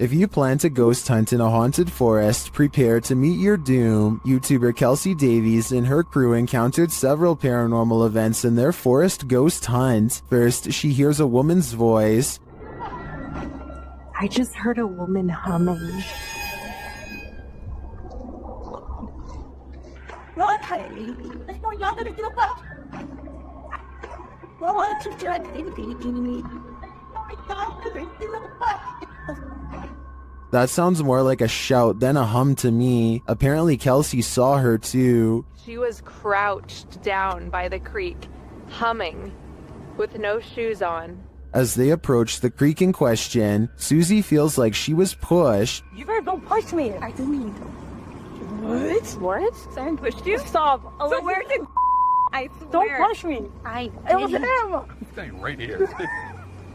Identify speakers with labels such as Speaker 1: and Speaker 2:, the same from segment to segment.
Speaker 1: If you plan to ghost hunt in a haunted forest, prepare to meet your doom. YouTuber Kelsey Davies and her crew encountered several paranormal events in their forest ghost hunt. First, she hears a woman's voice.
Speaker 2: I just heard a woman humming.
Speaker 1: That sounds more like a shout than a hum to me. Apparently Kelsey saw her too.
Speaker 3: She was crouched down by the creek, humming, with no shoes on.
Speaker 1: As they approach the creek in question, Susie feels like she was pushed.
Speaker 2: You better don't push me. I didn't. What?
Speaker 3: What?
Speaker 2: Someone pushed you? Stop. So where did I swear. Don't push me. It was him.
Speaker 4: He's staying right here.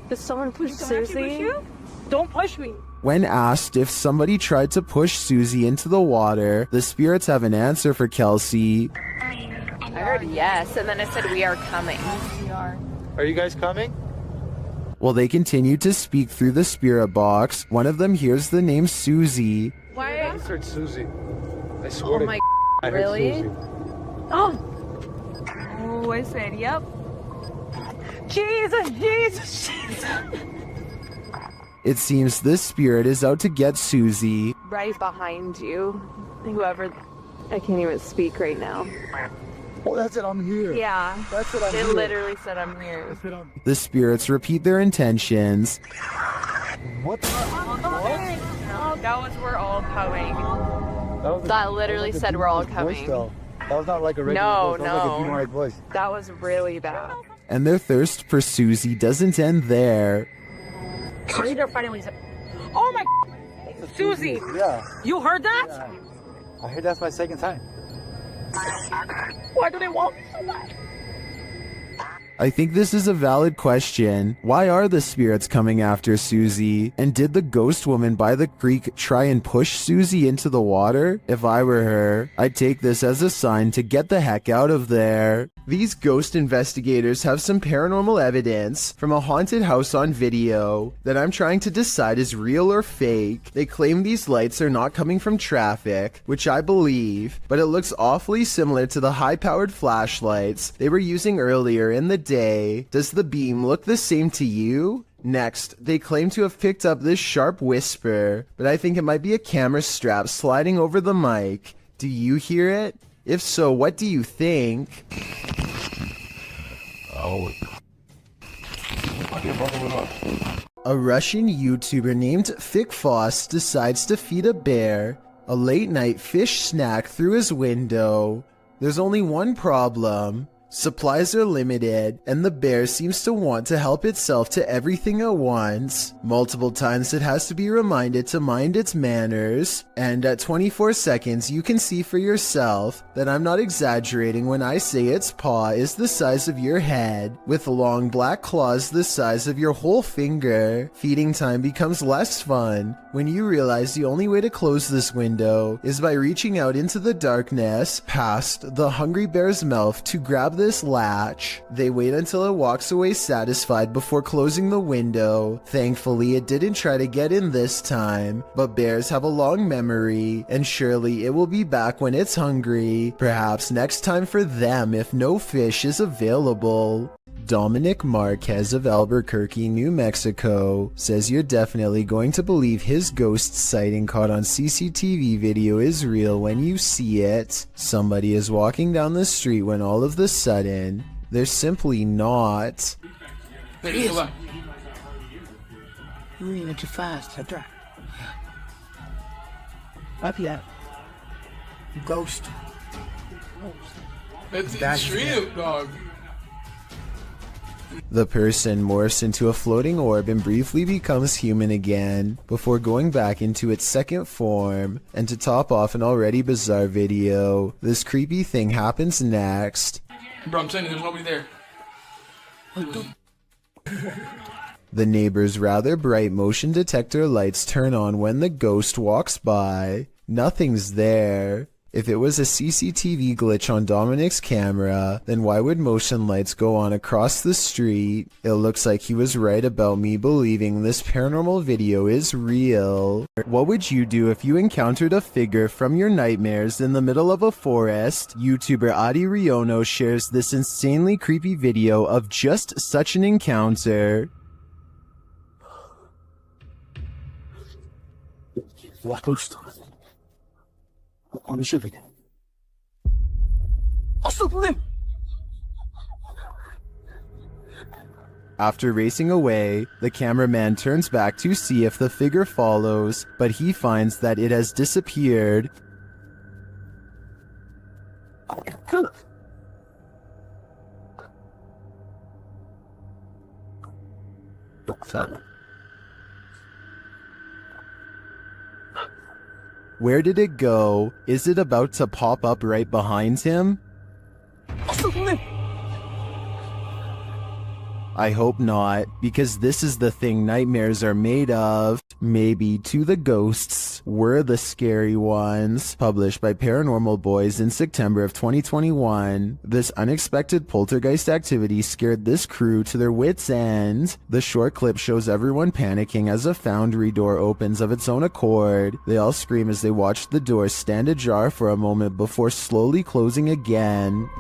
Speaker 3: Did someone push Susie?
Speaker 2: Push you? Don't push me.
Speaker 1: When asked if somebody tried to push Susie into the water, the spirits have an answer for Kelsey.
Speaker 3: I heard yes, and then it said we are coming.
Speaker 2: We are.
Speaker 4: Are you guys coming?
Speaker 1: While they continue to speak through the spirit box, one of them hears the name Susie.
Speaker 3: Why?
Speaker 4: I just heard Susie. I swear
Speaker 3: Oh my
Speaker 4: I heard
Speaker 3: really?
Speaker 4: Susie.
Speaker 2: Oh, I said, yep. Jesus.
Speaker 1: It seems this spirit is out to get Susie.
Speaker 3: Right behind you. Whoever. I can't even speak right now.
Speaker 4: Oh, that's it. I'm here.
Speaker 3: Yeah.
Speaker 4: That's it. I'm
Speaker 3: It
Speaker 4: here.
Speaker 3: literally said I'm here.
Speaker 4: That's it. I'm...
Speaker 1: The spirits repeat their intentions.
Speaker 4: What?
Speaker 3: That was we're all coming.
Speaker 4: Was
Speaker 3: That literally
Speaker 4: was
Speaker 3: said
Speaker 4: a
Speaker 3: we're all
Speaker 4: demonic voice,
Speaker 3: coming.
Speaker 4: though. That was not like a regular
Speaker 3: No,
Speaker 4: voice. That was like a
Speaker 3: no.
Speaker 4: demonic voice.
Speaker 3: That was really bad.
Speaker 1: And their thirst for Susie doesn't end there.
Speaker 2: Oh my. Susie.
Speaker 4: Yeah.
Speaker 2: You heard that?
Speaker 4: Yeah. I heard that's my second time.
Speaker 2: Why do they want me so much?
Speaker 1: I think this is a valid question. Why are the spirits coming after Susie? And did the ghost woman by the creek try and push Susie into the water? If I were her, I'd take this as a sign to get the heck out of there. These ghost investigators have some paranormal evidence from a haunted house on video that I'm trying to decide is real or fake. They claim these lights are not coming from traffic, which I believe, but it looks awfully similar to the high-powered flashlights they were using earlier in the day. Does the beam look the same to you? Next, they claim to have picked up this sharp whisper, but I think it might be a camera strap sliding over the mic. Do you hear it? If so, what do you think?
Speaker 4: Oh.
Speaker 1: A Russian YouTuber named Fikfoss decides to feed a bear a late-night fish snack through his window. There's only one problem. Supplies are limited, and the bear seems to want to help itself to everything at once. Multiple times it has to be reminded to mind its manners, and at 24 seconds you can see for yourself that I'm not exaggerating when I say its paw is the size of your head, with long black claws the size of your whole finger. Feeding time becomes less fun when you realize the only way to close this window is by reaching out into the darkness past the hungry bear's mouth to grab this latch. They wait until it walks away satisfied before closing the window. Thankfully, it didn't try to get in this time, but bears have a long memory, and surely it will be back when it's hungry. Perhaps next time for them if no fish is available. Dominic Marquez of Albuquerque, New Mexico says you're definitely going to believe his ghost sighting caught on CCTV video is real when you see it. Somebody is walking down the street when all of the sudden, they're simply not.
Speaker 5: You're moving too fast. Up yet. Ghost.
Speaker 6: It's extreme, dog.
Speaker 1: The person morphs into a floating orb and briefly becomes human again, before going back into its second form. And to top off an already bizarre video, this creepy thing happens next.
Speaker 6: Bro, I'm saying there's nobody there.
Speaker 1: The neighbor's rather bright motion detector lights turn on when the ghost walks by. Nothing's there. If it was a CCTV glitch on Dominic's camera, then why would motion lights go on across the street? It looks like he was right about me believing this paranormal video is real. What would you do if you encountered a figure from your nightmares in the middle of a forest? YouTuber Adi Riono shares this insanely creepy video of just such an encounter. After racing away, the cameraman turns back to see if the figure follows, but he finds that it has disappeared. Where did it go? Is it about to pop up right behind him? I hope not, because this is the thing nightmares are made of. Maybe To the Ghosts Were the Scary Ones, published by Paranormal Boys in September of 2021. This unexpected poltergeist activity scared this crew to their wits' end. The short clip shows everyone panicking as a foundry door opens of its own accord. They all scream as they watch the door stand ajar for a moment before slowly closing again.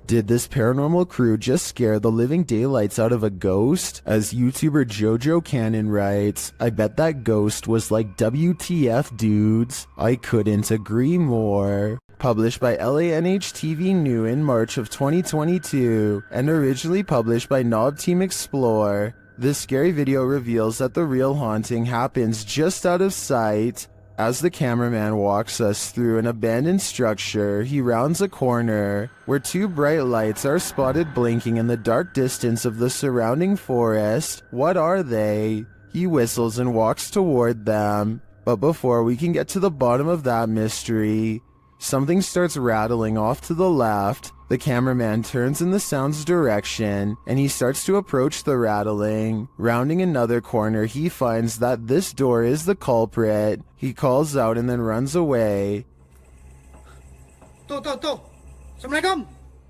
Speaker 1: Did this paranormal crew just scare the living daylights out of a ghost? As YouTuber Jojo Cannon writes, I bet that ghost was like WTF dudes. I couldn't agree more. Published by LANH-TV New in March of 2022, and originally published by Knob Team Explore. This scary video reveals that the real haunting happens just out of sight. As the cameraman walks us through an abandoned structure, he rounds a corner where two bright lights are spotted blinking in the dark distance of the surrounding forest. What are they? He whistles and walks toward them. But before we can get to the bottom of that mystery, something starts rattling off to the left. The cameraman turns in the sound's direction, and he starts to approach the rattling. Rounding another corner, he finds that this door is the culprit. He calls out and then runs away.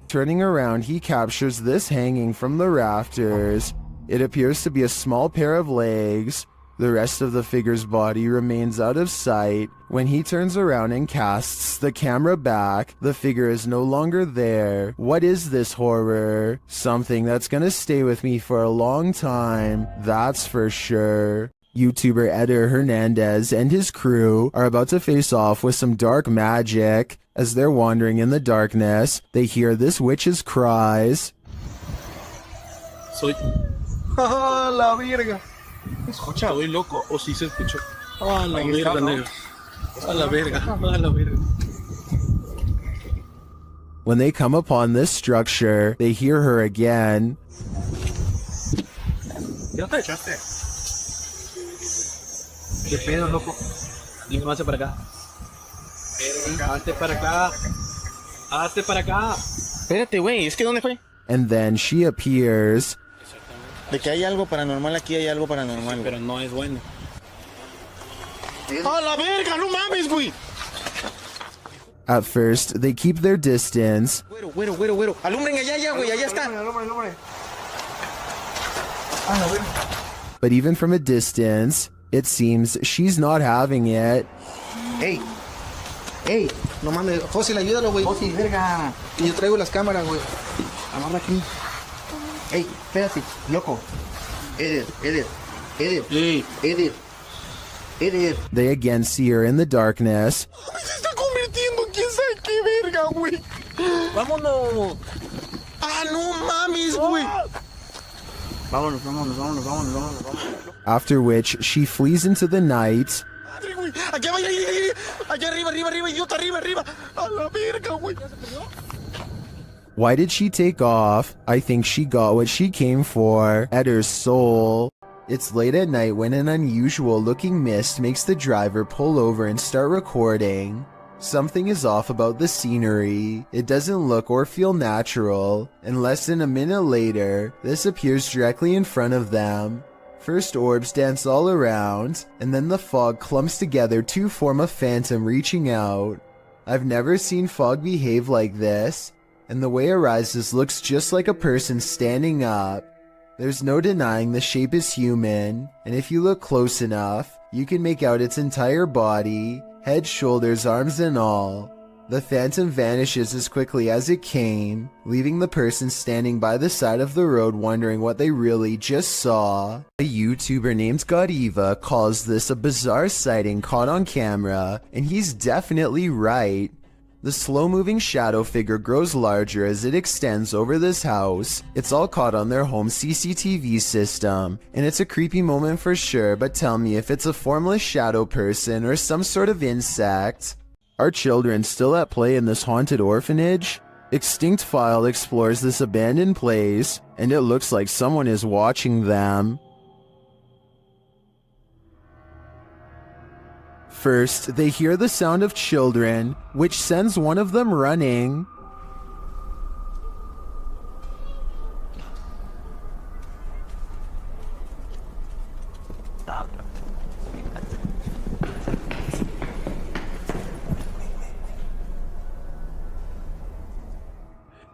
Speaker 1: Turning around, he captures this hanging from the rafters. It appears to be a small pair of legs. The rest of the figure's body remains out of sight. When he turns around and casts the camera back, the figure is no longer there. What is this horror? Something that's gonna stay with me for a long time, that's for sure. YouTuber Eder Hernandez and his crew are about to face off with some dark magic. As they're wandering in the darkness, they hear this witch's cries.
Speaker 7: La verga. Escucha, estoy loco. O si se escuchó. A la verga, negro. A la verga. A la verga.
Speaker 1: When they come upon this structure, they hear her again.
Speaker 7: ¿Ya te echaste? ¿Qué pedo, loco? Dime más para acá. Hazte para acá. Hazte para acá. Espérate, güey. Es que ¿dónde fue?
Speaker 1: And then she appears.
Speaker 8: De que hay algo paranormal aquí, hay algo paranormal.
Speaker 7: Pero no es bueno. ¡A la verga! ¡No mames, güey!
Speaker 1: At first, they keep their distance.
Speaker 8: Güero. Alumbren allá, güey. Allá está.
Speaker 1: But even from a distance, it seems she's not having it.
Speaker 8: Ey, no mames. Fósil, ayúdalo, güey. Fósil, verga. Y yo traigo las cámaras, güey. Amarra aquí. Ey, espérate, loco. Edit.
Speaker 1: They again see her in the darkness.
Speaker 8: Se está convirtiendo en quién sabe qué verga, güey.
Speaker 7: ¡Vámonos!
Speaker 8: ¡Ah, no mames, güey!
Speaker 7: Vámonos.
Speaker 1: After which, she flees into the night.
Speaker 8: Madre, güey. Allá va, allá arriba, idiota, arriba. A la verga, güey.
Speaker 1: Why did she take off? I think she got what she came for, Eder's soul. It's late at night when an unusual looking mist makes the driver pull over and start recording. Something is off about the scenery. It doesn't look or feel natural, and less than a minute later, this appears directly in front of them. First orbs dance all around, and then the fog clumps together to form a phantom reaching out. I've never seen fog behave like this, and the way it rises looks just like a person standing up. There's no denying the shape is human, and if you look close enough, you can make out its entire body, head, shoulders, arms, and all. The phantom vanishes as quickly as it came, leaving the person standing by the side of the road wondering what they really just saw. A YouTuber named Godiva calls this a bizarre sighting caught on camera, and he's definitely right. The slow-moving shadow figure grows larger as it extends over this house. It's all caught on their home CCTV system, and it's a creepy moment for sure, but tell me if it's a formless shadow person or some sort of insect. Are children still at play in this haunted orphanage? Extinct File explores this abandoned place, and it looks like someone is watching them. First, they hear the sound of children, which sends one of them running.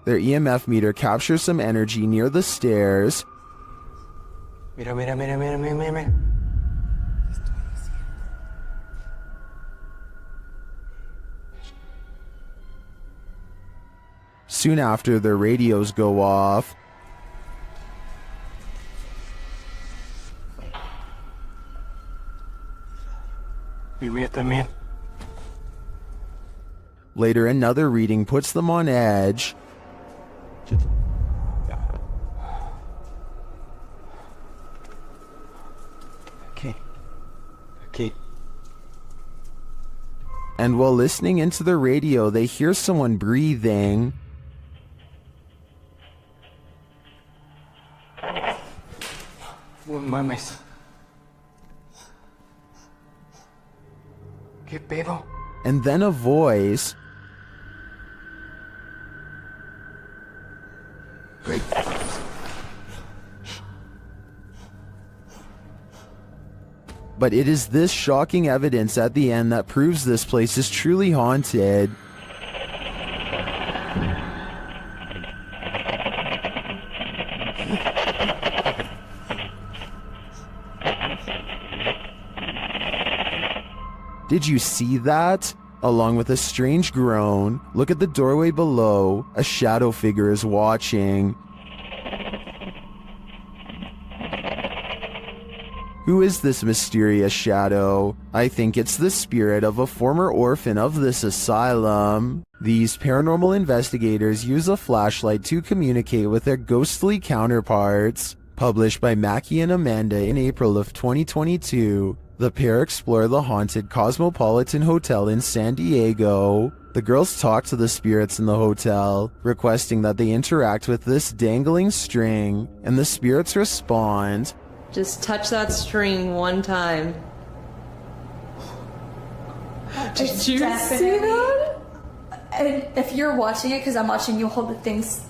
Speaker 1: Their EMF meter captures some energy near the stairs.
Speaker 8: Mira, mira, mira, mira, mira, mira.
Speaker 1: Soon after, their radios go off.
Speaker 8: Mira también.
Speaker 1: Later, another reading puts them on edge.
Speaker 8: Okay.
Speaker 1: And while listening into the radio, they hear someone breathing.
Speaker 8: No mames. ¿Qué pedo?
Speaker 1: And then a voice. But it is this shocking evidence at the end that proves this place is truly haunted. Did you see that? Along with a strange groan, look at the doorway below. A shadow figure is watching. Who is this mysterious shadow? I think it's the spirit of a former orphan of this asylum. These paranormal investigators use a flashlight to communicate with their ghostly counterparts. Published by Mackie and Amanda in April of 2022, the pair explore the haunted Cosmopolitan Hotel in San Diego. The girls talk to the spirits in the hotel, requesting that they interact with this dangling string, and the spirits respond.
Speaker 3: Just touch that string one time. Did you see that?
Speaker 2: And if you're watching it, because I'm watching you hold the things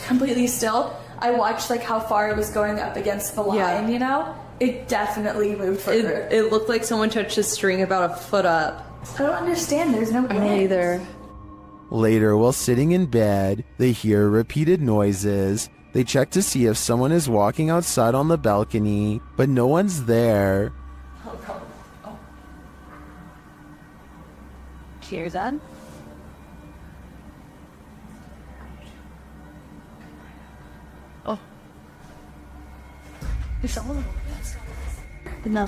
Speaker 2: completely still, I watched like how far it was going up against the line, you know? It definitely moved further.
Speaker 3: It looked like someone touched the string about a foot up.
Speaker 2: I don't understand, there's no wind.
Speaker 3: Me either.
Speaker 1: Later, while sitting in bed, they hear repeated noises. They check to see if someone is walking outside on the balcony, but no one's there.
Speaker 2: Oh.
Speaker 3: Cheers, Ed. Oh. There's someone. No.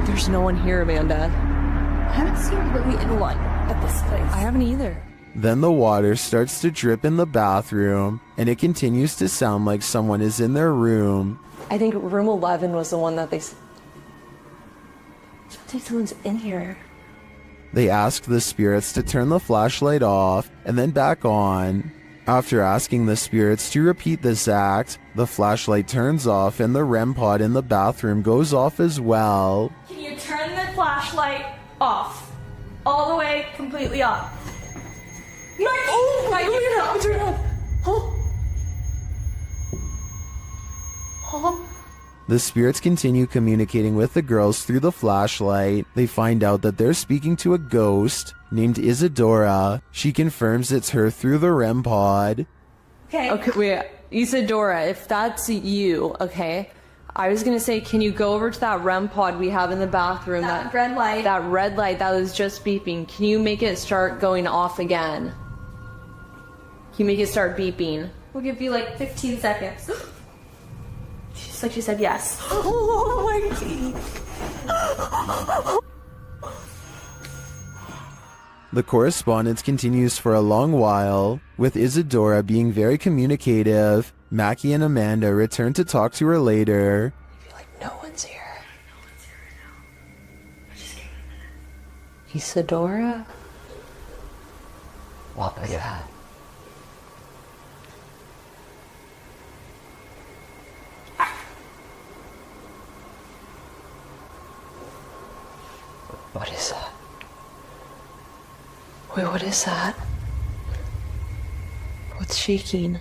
Speaker 3: There's no one here, Amanda.
Speaker 2: I haven't seen really anyone at this place.
Speaker 3: I haven't either.
Speaker 1: Then the water starts to drip in the bathroom, and it continues to sound like someone is in their room.
Speaker 3: I think room 11 was the one that they...
Speaker 2: I think someone's in here.
Speaker 1: They ask the spirits to turn the flashlight off and then back on. After asking the spirits to repeat this act, the flashlight turns off and the REM pod in the bathroom goes off as well.
Speaker 2: Can you turn the flashlight off? All the way, completely off. Right, oh, right, turn it off. Oh.
Speaker 1: The spirits continue communicating with the girls through the flashlight. They find out that they're speaking to a ghost named Isadora. She confirms it's her through the REM pod.
Speaker 9: Okay, wait. Isadora, if that's you, okay, I was gonna say, can you go over to that REM pod we have in the bathroom?
Speaker 2: That red light.
Speaker 9: That red light that was just beeping. Can you make it start going off again? Can you make it start beeping?
Speaker 2: We'll give you like 15 seconds. She's like, she said yes. Oh my God.
Speaker 1: The correspondence continues for a long while, with Isadora being very communicative. Mackie and Amanda return to talk to her later.
Speaker 9: I feel like no one's here. Isadora?
Speaker 5: What was that? What is that?
Speaker 9: Wait, what is that? What's shaking?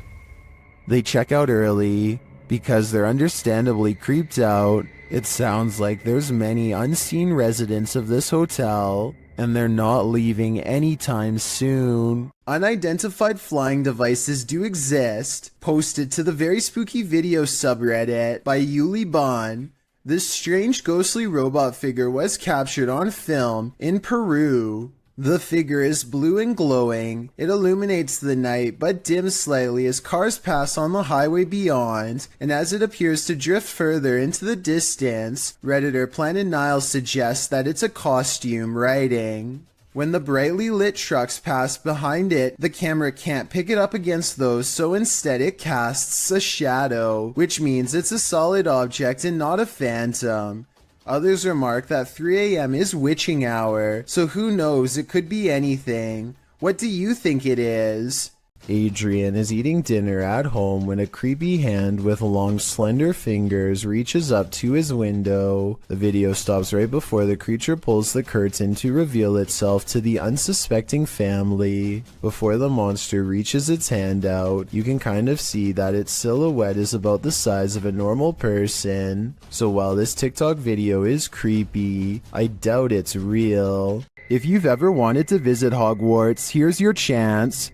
Speaker 1: They check out early because they're understandably creeped out. It sounds like there's many unseen residents of this hotel, and they're not leaving anytime soon. Unidentified flying devices do exist, posted to the Very Spooky Video subreddit by Yuli Bon. This strange ghostly robot figure was captured on film in Peru. The figure is blue and glowing. It illuminates the night but dims slightly as cars pass on the highway beyond, and as it appears to drift further into the distance, Redditor Planet Niles suggests that it's a costume writing. When the brightly lit trucks pass behind it, the camera can't pick it up against those, so instead it casts a shadow, which means it's a solid object and not a phantom. Others remark that 3 a.m. is witching hour, so who knows, it could be anything. What do you think it is? Adrian is eating dinner at home when a creepy hand with long slender fingers reaches up to his window. The video stops right before the creature pulls the curtain to reveal itself to the unsuspecting family. Before the monster reaches its hand out, you can kind of see that its silhouette is about the size of a normal person. So while this TikTok video is creepy, I doubt it's real. If you've ever wanted to visit Hogwarts, here's your chance.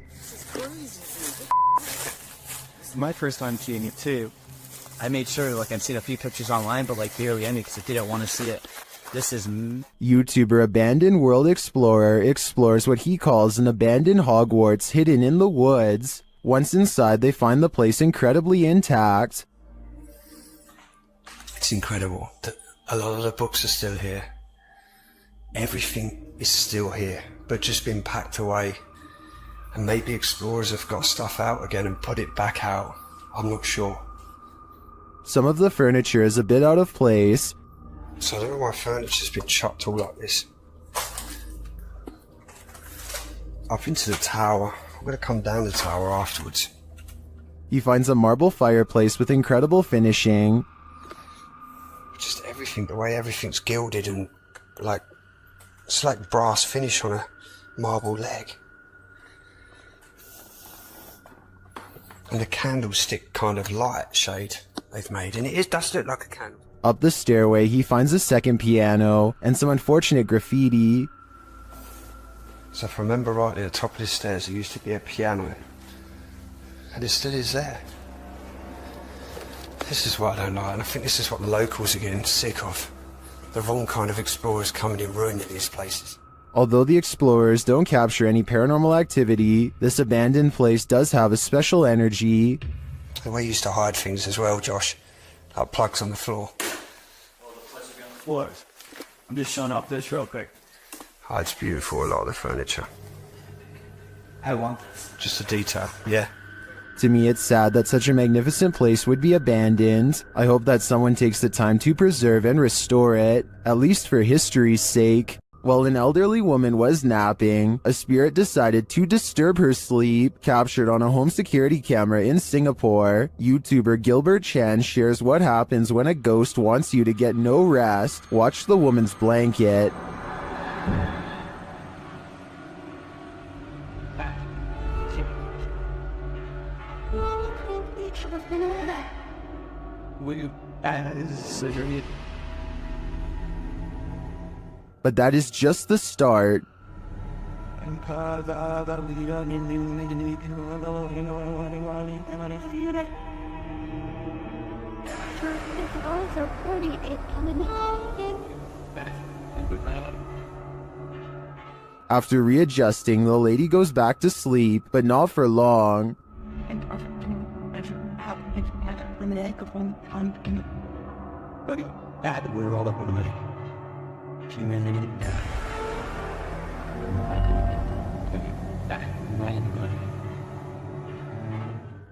Speaker 10: My first time seeing it too. I made sure, like, I'd seen a few pictures online, but like barely any because I didn't want to see it. This is
Speaker 1: YouTuber Abandoned World Explorer explores what he calls an abandoned Hogwarts hidden in the woods. Once inside, they find the place incredibly intact.
Speaker 11: It's incredible that a lot of the books are still here. Everything is still here, but just been packed away. And maybe explorers have got stuff out again and put it back out. I'm not sure.
Speaker 1: Some of the furniture is a bit out of place.
Speaker 11: So I don't know why furniture's been chopped all like this. Up into the tower. I'm going to come down the tower afterwards.
Speaker 1: He finds a marble fireplace with incredible finishing.
Speaker 11: Just everything, the way everything's gilded and like, it's like brass finish on a marble leg. And the candlestick kind of light shade they've made, and it does look like a candle.
Speaker 1: Up the stairway, he finds a second piano and some unfortunate graffiti.
Speaker 11: So if I remember rightly, at the top of the stairs there used to be a piano, and it still is there. This is what I don't like, and I think this is what the locals are getting sick of. The wrong kind of explorers coming and ruining these places.
Speaker 1: Although the explorers don't capture any paranormal activity, this abandoned place does have a special energy.
Speaker 11: The way you used to hide things as well, Josh. Like plugs on the floor.
Speaker 10: floors. I'm just showing off this real quick.
Speaker 11: Oh, it's beautiful, a lot of the furniture.
Speaker 10: How long?
Speaker 11: Just the detail, yeah.
Speaker 1: To me, it's sad that such a magnificent place would be abandoned. I hope that someone takes the time to preserve and restore it, at least for history's sake. While an elderly woman was napping, a spirit decided to disturb her sleep, captured on a home security camera in Singapore. YouTuber Gilbert Chan shares what happens when a ghost wants you to get no rest. Watch the woman's blanket. But that is just the start. After readjusting, the lady goes back to sleep, but not for long.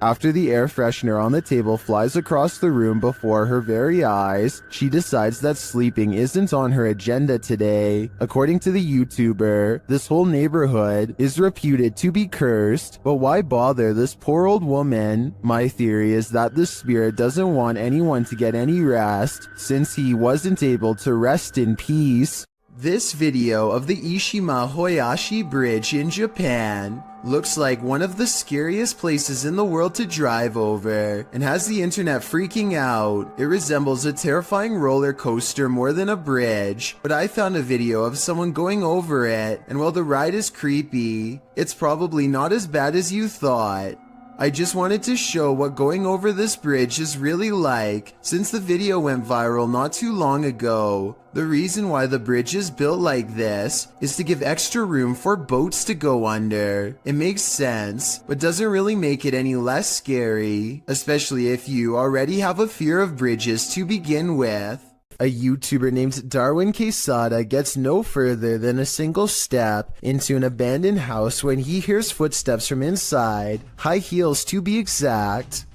Speaker 1: After the air freshener on the table flies across the room before her very eyes, she decides that sleeping isn't on her agenda today. According to the YouTuber, this whole neighborhood is reputed to be cursed, but why bother this poor old woman? My theory is that the spirit doesn't want anyone to get any rest, since he wasn't able to rest in peace. This video of the Ishima Hoyashi Bridge in Japan looks like one of the scariest places in the world to drive over, and has the internet freaking out. It resembles a terrifying roller coaster more than a bridge, but I found a video of someone going over it, and while the ride is creepy, it's probably not as bad as you thought. I just wanted to show what going over this bridge is really like, since the video went viral not too long ago. The reason why the bridge is built like this is to give extra room for boats to go under. It makes sense, but doesn't really make it any less scary, especially if you already have a fear of bridges to begin with. A YouTuber named Darwin Quesada gets no further than a single step into an abandoned house when he hears footsteps from inside, high heels to be exact.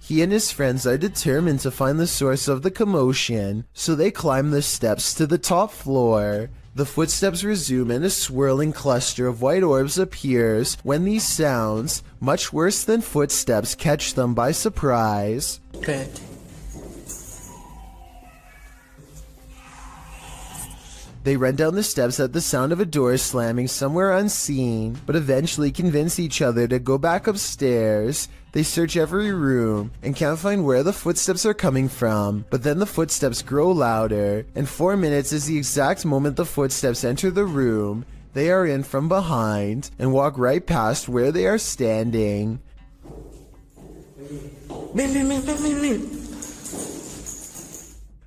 Speaker 1: He and his friends are determined to find the source of the commotion, so they climb the steps to the top floor. The footsteps resume and a swirling cluster of white orbs appears when these sounds, much worse than footsteps, catch them by surprise.
Speaker 5: Good.
Speaker 1: They run down the steps at the sound of a door slamming somewhere unseen, but eventually convince each other to go back upstairs. They search every room and can't find where the footsteps are coming from, but then the footsteps grow louder, and 4 minutes is the exact moment the footsteps enter the room. They are in from behind and walk right past where they are standing.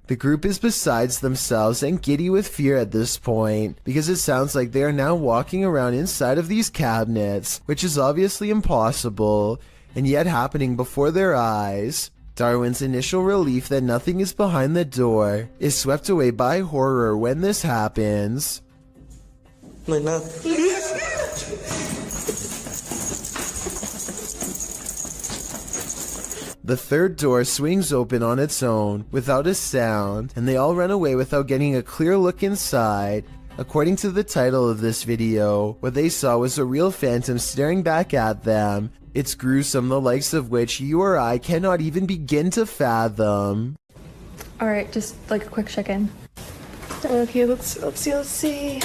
Speaker 1: The group is besides themselves and giddy with fear at this point, because it sounds like they are now walking around inside of these cabinets, which is obviously impossible, and yet happening before their eyes. Darwin's initial relief that nothing is behind the door is swept away by horror when this happens. The third door swings open on its own, without a sound, and they all run away without getting a clear look inside. According to the title of this video, what they saw was a real phantom staring back at them. It's gruesome, the likes of which you or I cannot even begin to fathom.
Speaker 2: Alright, just like a quick check-in. Okay, let's see.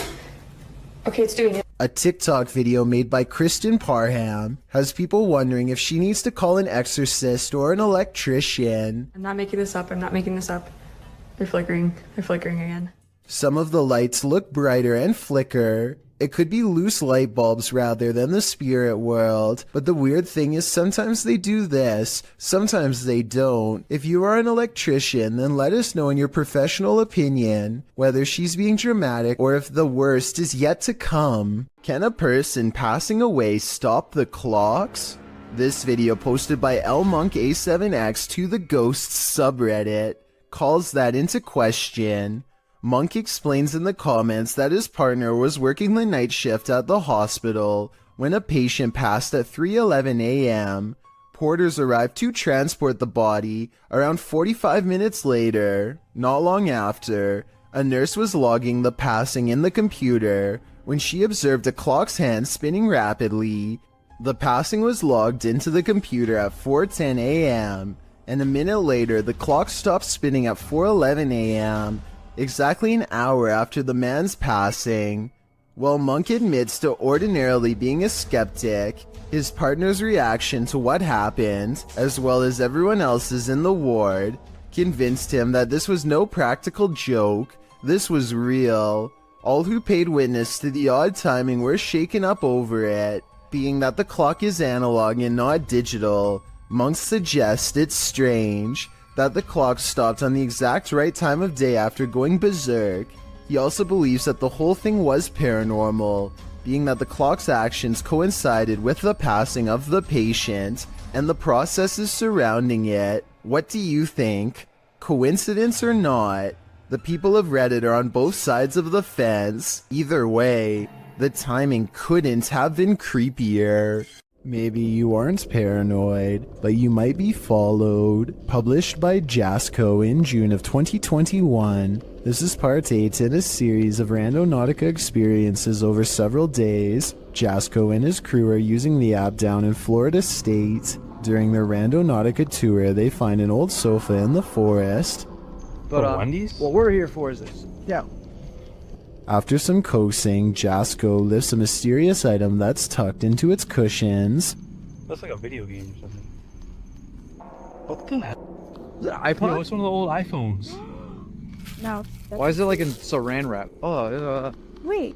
Speaker 2: Okay, it's doing it.
Speaker 1: A TikTok video made by Kristen Parham has people wondering if she needs to call an exorcist or an electrician.
Speaker 2: I'm not making this up. They're flickering again.
Speaker 1: Some of the lights look brighter and flicker. It could be loose light bulbs rather than the spirit world, but the weird thing is sometimes they do this, sometimes they don't. If you are an electrician, then let us know in your professional opinion whether she's being dramatic or if the worst is yet to come. Can a person passing away stop the clocks? This video posted by LMonkA7X to the Ghosts subreddit calls that into question. Monk explains in the comments that his partner was working the night shift at the hospital when a patient passed at 3:11 a.m. Porters arrived to transport the body around 45 minutes later. Not long after, a nurse was logging the passing in the computer when she observed a clock's hand spinning rapidly. The passing was logged into the computer at 4:10 a.m. and a minute later the clock stopped spinning at 4:11 a.m. exactly an hour after the man's passing. While Monk admits to ordinarily being a skeptic, his partner's reaction to what happened, as well as everyone else's in the ward, convinced him that this was no practical joke, this was real. All who paid witness to the odd timing were shaken up over it. Being that the clock is analog and not digital, Monk suggests it's strange that the clock stopped on the exact right time of day after going berserk. He also believes that the whole thing was paranormal, being that the clock's actions coincided with the passing of the patient and the processes surrounding it. What do you think? Coincidence or not? The people of Reddit are on both sides of the fence. Either way, the timing couldn't have been creepier. Maybe you aren't paranoid, but you might be followed. Published by Jasco in June of 2021. This is part 8 in a series of Randonautica experiences over several days. Jasco and his crew are using the app down in Florida State. During their Randonautica tour, they find an old sofa in the forest.
Speaker 12: But, what we're here for is this. Yeah.
Speaker 1: After some coaxing, Jasco lifts a mysterious item that's tucked into its cushions.
Speaker 7: That's like a video game or something.
Speaker 12: What the hell? Is it an iPod?
Speaker 7: Yeah, it's one of the old iPhones.
Speaker 2: No.
Speaker 12: Why is it like in saran wrap? Oh,
Speaker 2: Wait.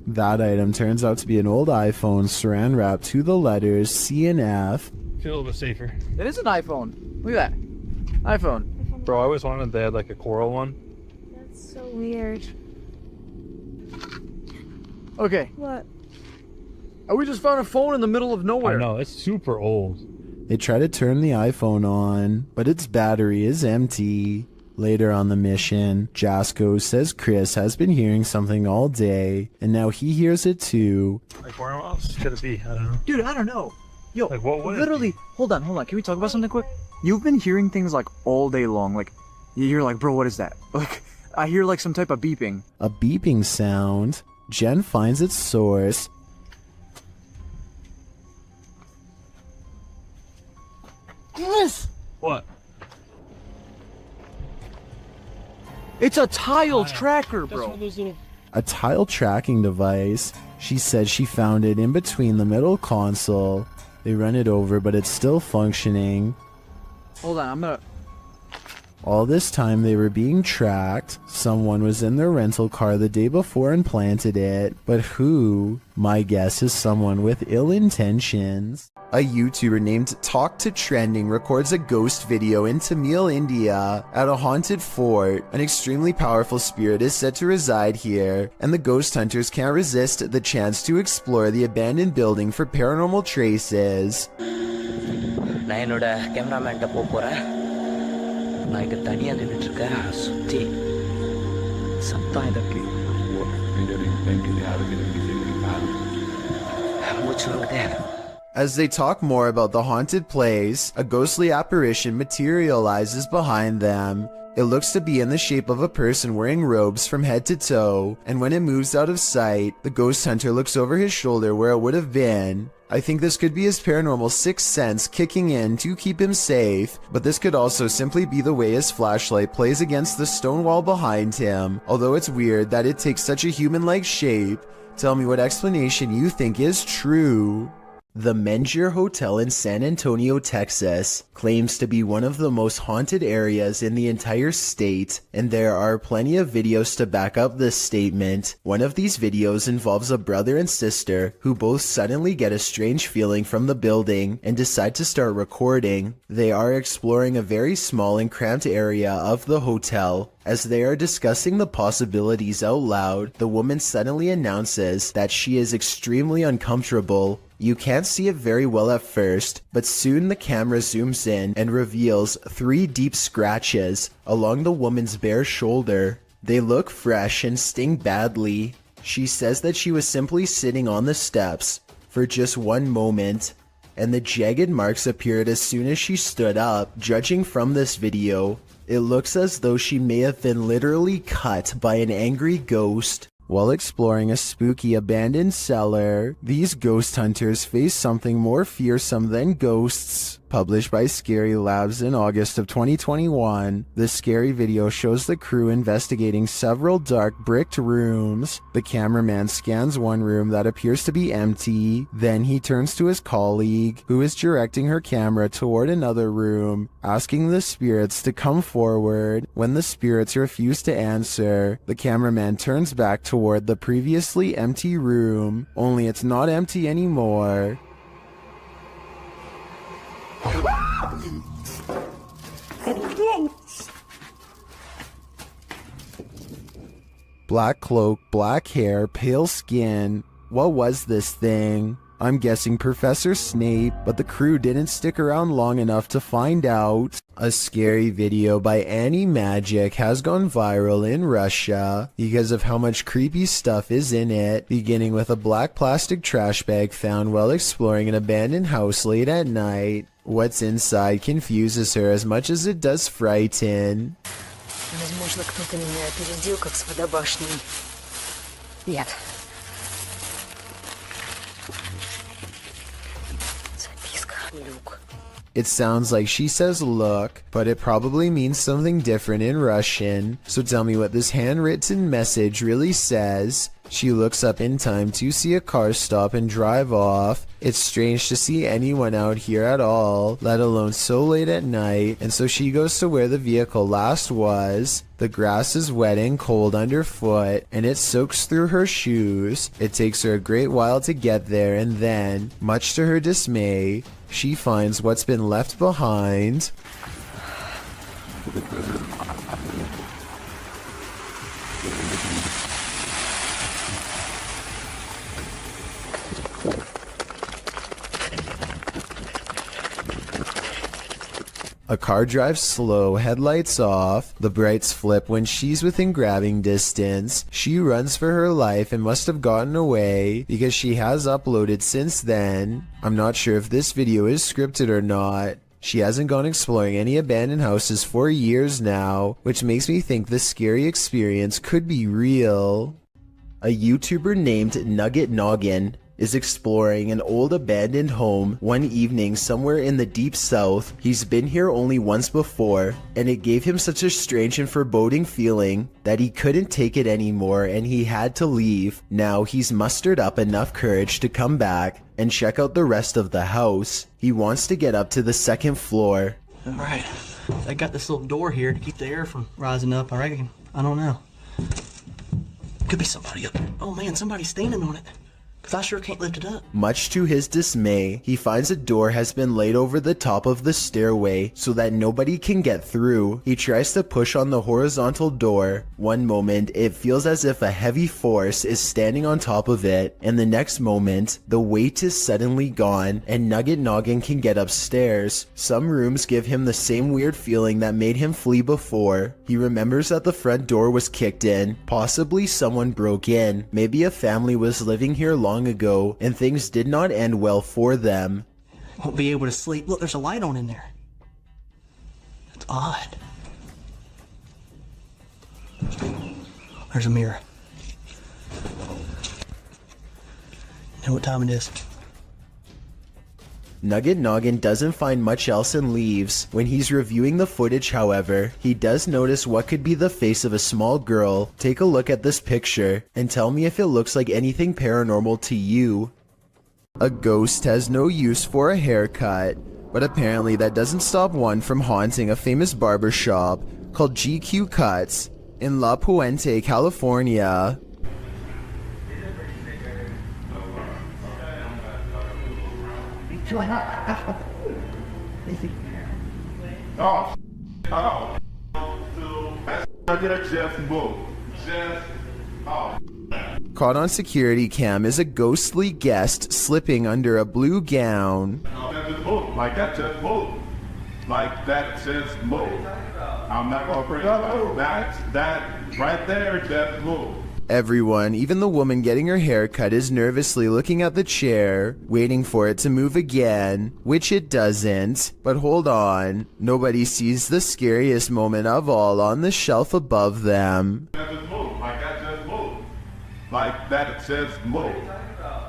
Speaker 1: That item turns out to be an old iPhone saran wrapped to the letters C and F.
Speaker 7: Feel a little bit safer.
Speaker 12: it is an iPhone. Look at that. iPhone.
Speaker 7: Bro, I always wanted they had like a coral one.
Speaker 2: That's so weird.
Speaker 12: Okay.
Speaker 2: What?
Speaker 12: We just found a phone in the middle of nowhere.
Speaker 7: I know, it's super old.
Speaker 1: They try to turn the iPhone on, but its battery is empty. Later on the mission, Jasco says Chris has been hearing something all day, and now he hears it too.
Speaker 7: Like, where else could it be? I don't know.
Speaker 12: Dude, I don't know. Yo,
Speaker 7: like, what would
Speaker 12: literally,
Speaker 7: it be?
Speaker 12: hold on. Can we talk about something quick? You've been hearing things like all day long. Like, you're like, bro, what is that? Like, I hear like some type of beeping.
Speaker 1: A beeping sound. Jen finds its source.
Speaker 12: Yes!
Speaker 7: What?
Speaker 12: It's a tile tracker, bro.
Speaker 7: That's one of those little...
Speaker 1: A tile tracking device. She said she found it in between the middle console. They run it over, but it's still functioning.
Speaker 12: Hold on, I'm gonna...
Speaker 1: All this time they were being tracked. Someone was in their rental car the day before and planted it. But who? My guess is someone with ill intentions. A YouTuber named Talk to Trending records a ghost video in Tamil, India, at a haunted fort. An extremely powerful spirit is said to reside here, and the ghost hunters can't resist the chance to explore the abandoned building for paranormal traces.
Speaker 13: நான் என்னோட கேமராமேன்ட்ட போறேன். நான் இங்க தனியா நின்னுட்டு இருக்கேன். சுத்தி சத்தம் இதற்கு மூச்சு வாங்குதே.
Speaker 1: As they talk more about the haunted place, a ghostly apparition materializes behind them. It looks to be in the shape of a person wearing robes from head to toe, and when it moves out of sight, the ghost hunter looks over his shoulder where it would have been. I think this could be his paranormal sixth sense kicking in to keep him safe, but this could also simply be the way his flashlight plays against the stone wall behind him, although it's weird that it takes such a human-like shape. Tell me what explanation you think is true. The Mengier Hotel in San Antonio, Texas, claims to be one of the most haunted areas in the entire state, and there are plenty of videos to back up this statement. One of these videos involves a brother and sister who both suddenly get a strange feeling from the building and decide to start recording. They are exploring a very small and cramped area of the hotel. As they are discussing the possibilities out loud, the woman suddenly announces that she is extremely uncomfortable. You can't see it very well at first, but soon the camera zooms in and reveals 3 deep scratches along the woman's bare shoulder. They look fresh and sting badly. She says that she was simply sitting on the steps for just one moment, and the jagged marks appeared as soon as she stood up. Judging from this video, it looks as though she may have been literally cut by an angry ghost. While exploring a spooky abandoned cellar, these ghost hunters face something more fearsome than ghosts. Published by Scary Labs in August of 2021, the scary video shows the crew investigating several dark bricked rooms. The cameraman scans one room that appears to be empty, then he turns to his colleague, who is directing her camera toward another room, asking the spirits to come forward. When the spirits refuse to answer, the cameraman turns back toward the previously empty room, only it's not empty anymore. Black cloak, black hair, pale skin. What was this thing? I'm guessing Professor Snape, but the crew didn't stick around long enough to find out. A scary video by Annie Magic has gone viral in Russia because of how much creepy stuff is in it, beginning with a black plastic trash bag found while exploring an abandoned house late at night. What's inside confuses her as much as it does frighten.
Speaker 14: Возможно, кто-то меня опередил, как с водобашней. Нет. Записка, Люк.
Speaker 1: It sounds like she says look, but it probably means something different in Russian, so tell me what this handwritten message really says. She looks up in time to see a car stop and drive off. It's strange to see anyone out here at all, let alone so late at night, and so she goes to where the vehicle last was. The grass is wet and cold underfoot, and it soaks through her shoes. It takes her a great while to get there, and then, much to her dismay, she finds what's been left behind. A car drives slow, headlights off. The brights flip when she's within grabbing distance. She runs for her life and must have gotten away because she has uploaded since then. I'm not sure if this video is scripted or not. She hasn't gone exploring any abandoned houses for years now, which makes me think this scary experience could be real. A YouTuber named Nugget Noggin is exploring an old abandoned home one evening somewhere in the deep south. He's been here only once before, and it gave him such a strange and foreboding feeling that he couldn't take it anymore and he had to leave. Now he's mustered up enough courage to come back and check out the rest of the house. He wants to get up to the second floor.
Speaker 15: Alright, I got this little door here to keep the air from rising up, I reckon. I don't know. Could be somebody up there. Oh man, somebody's standing on it. Cause I sure can't lift it up.
Speaker 1: Much to his dismay, he finds a door has been laid over the top of the stairway so that nobody can get through. He tries to push on the horizontal door. One moment, it feels as if a heavy force is standing on top of it, and the next moment, the weight is suddenly gone, and Nugget Noggin can get upstairs. Some rooms give him the same weird feeling that made him flee before. He remembers that the front door was kicked in. Possibly someone broke in. Maybe a family was living here long ago, and things did not end well for them.
Speaker 15: Won't be able to sleep. Look, there's a light on in there. That's odd. There's a mirror. You know what time it is?
Speaker 1: Nugget Noggin doesn't find much else and leaves. When he's reviewing the footage, however, he does notice what could be the face of a small girl. Take a look at this picture and tell me if it looks like anything paranormal to you. A ghost has no use for a haircut, but apparently that doesn't stop one from haunting a famous barbershop called GQ Cuts in La Puente, California. Caught on security cam is a ghostly guest slipping under a blue gown.
Speaker 16: Like that just moved. Like that just moved. I'm not gonna bring up that right there just moved.
Speaker 1: Everyone, even the woman getting her hair cut, is nervously looking at the chair, waiting for it to move again, which it doesn't. But hold on, nobody sees the scariest moment of all on the shelf above them.
Speaker 16: That just moved. Like that just moved. like that says move.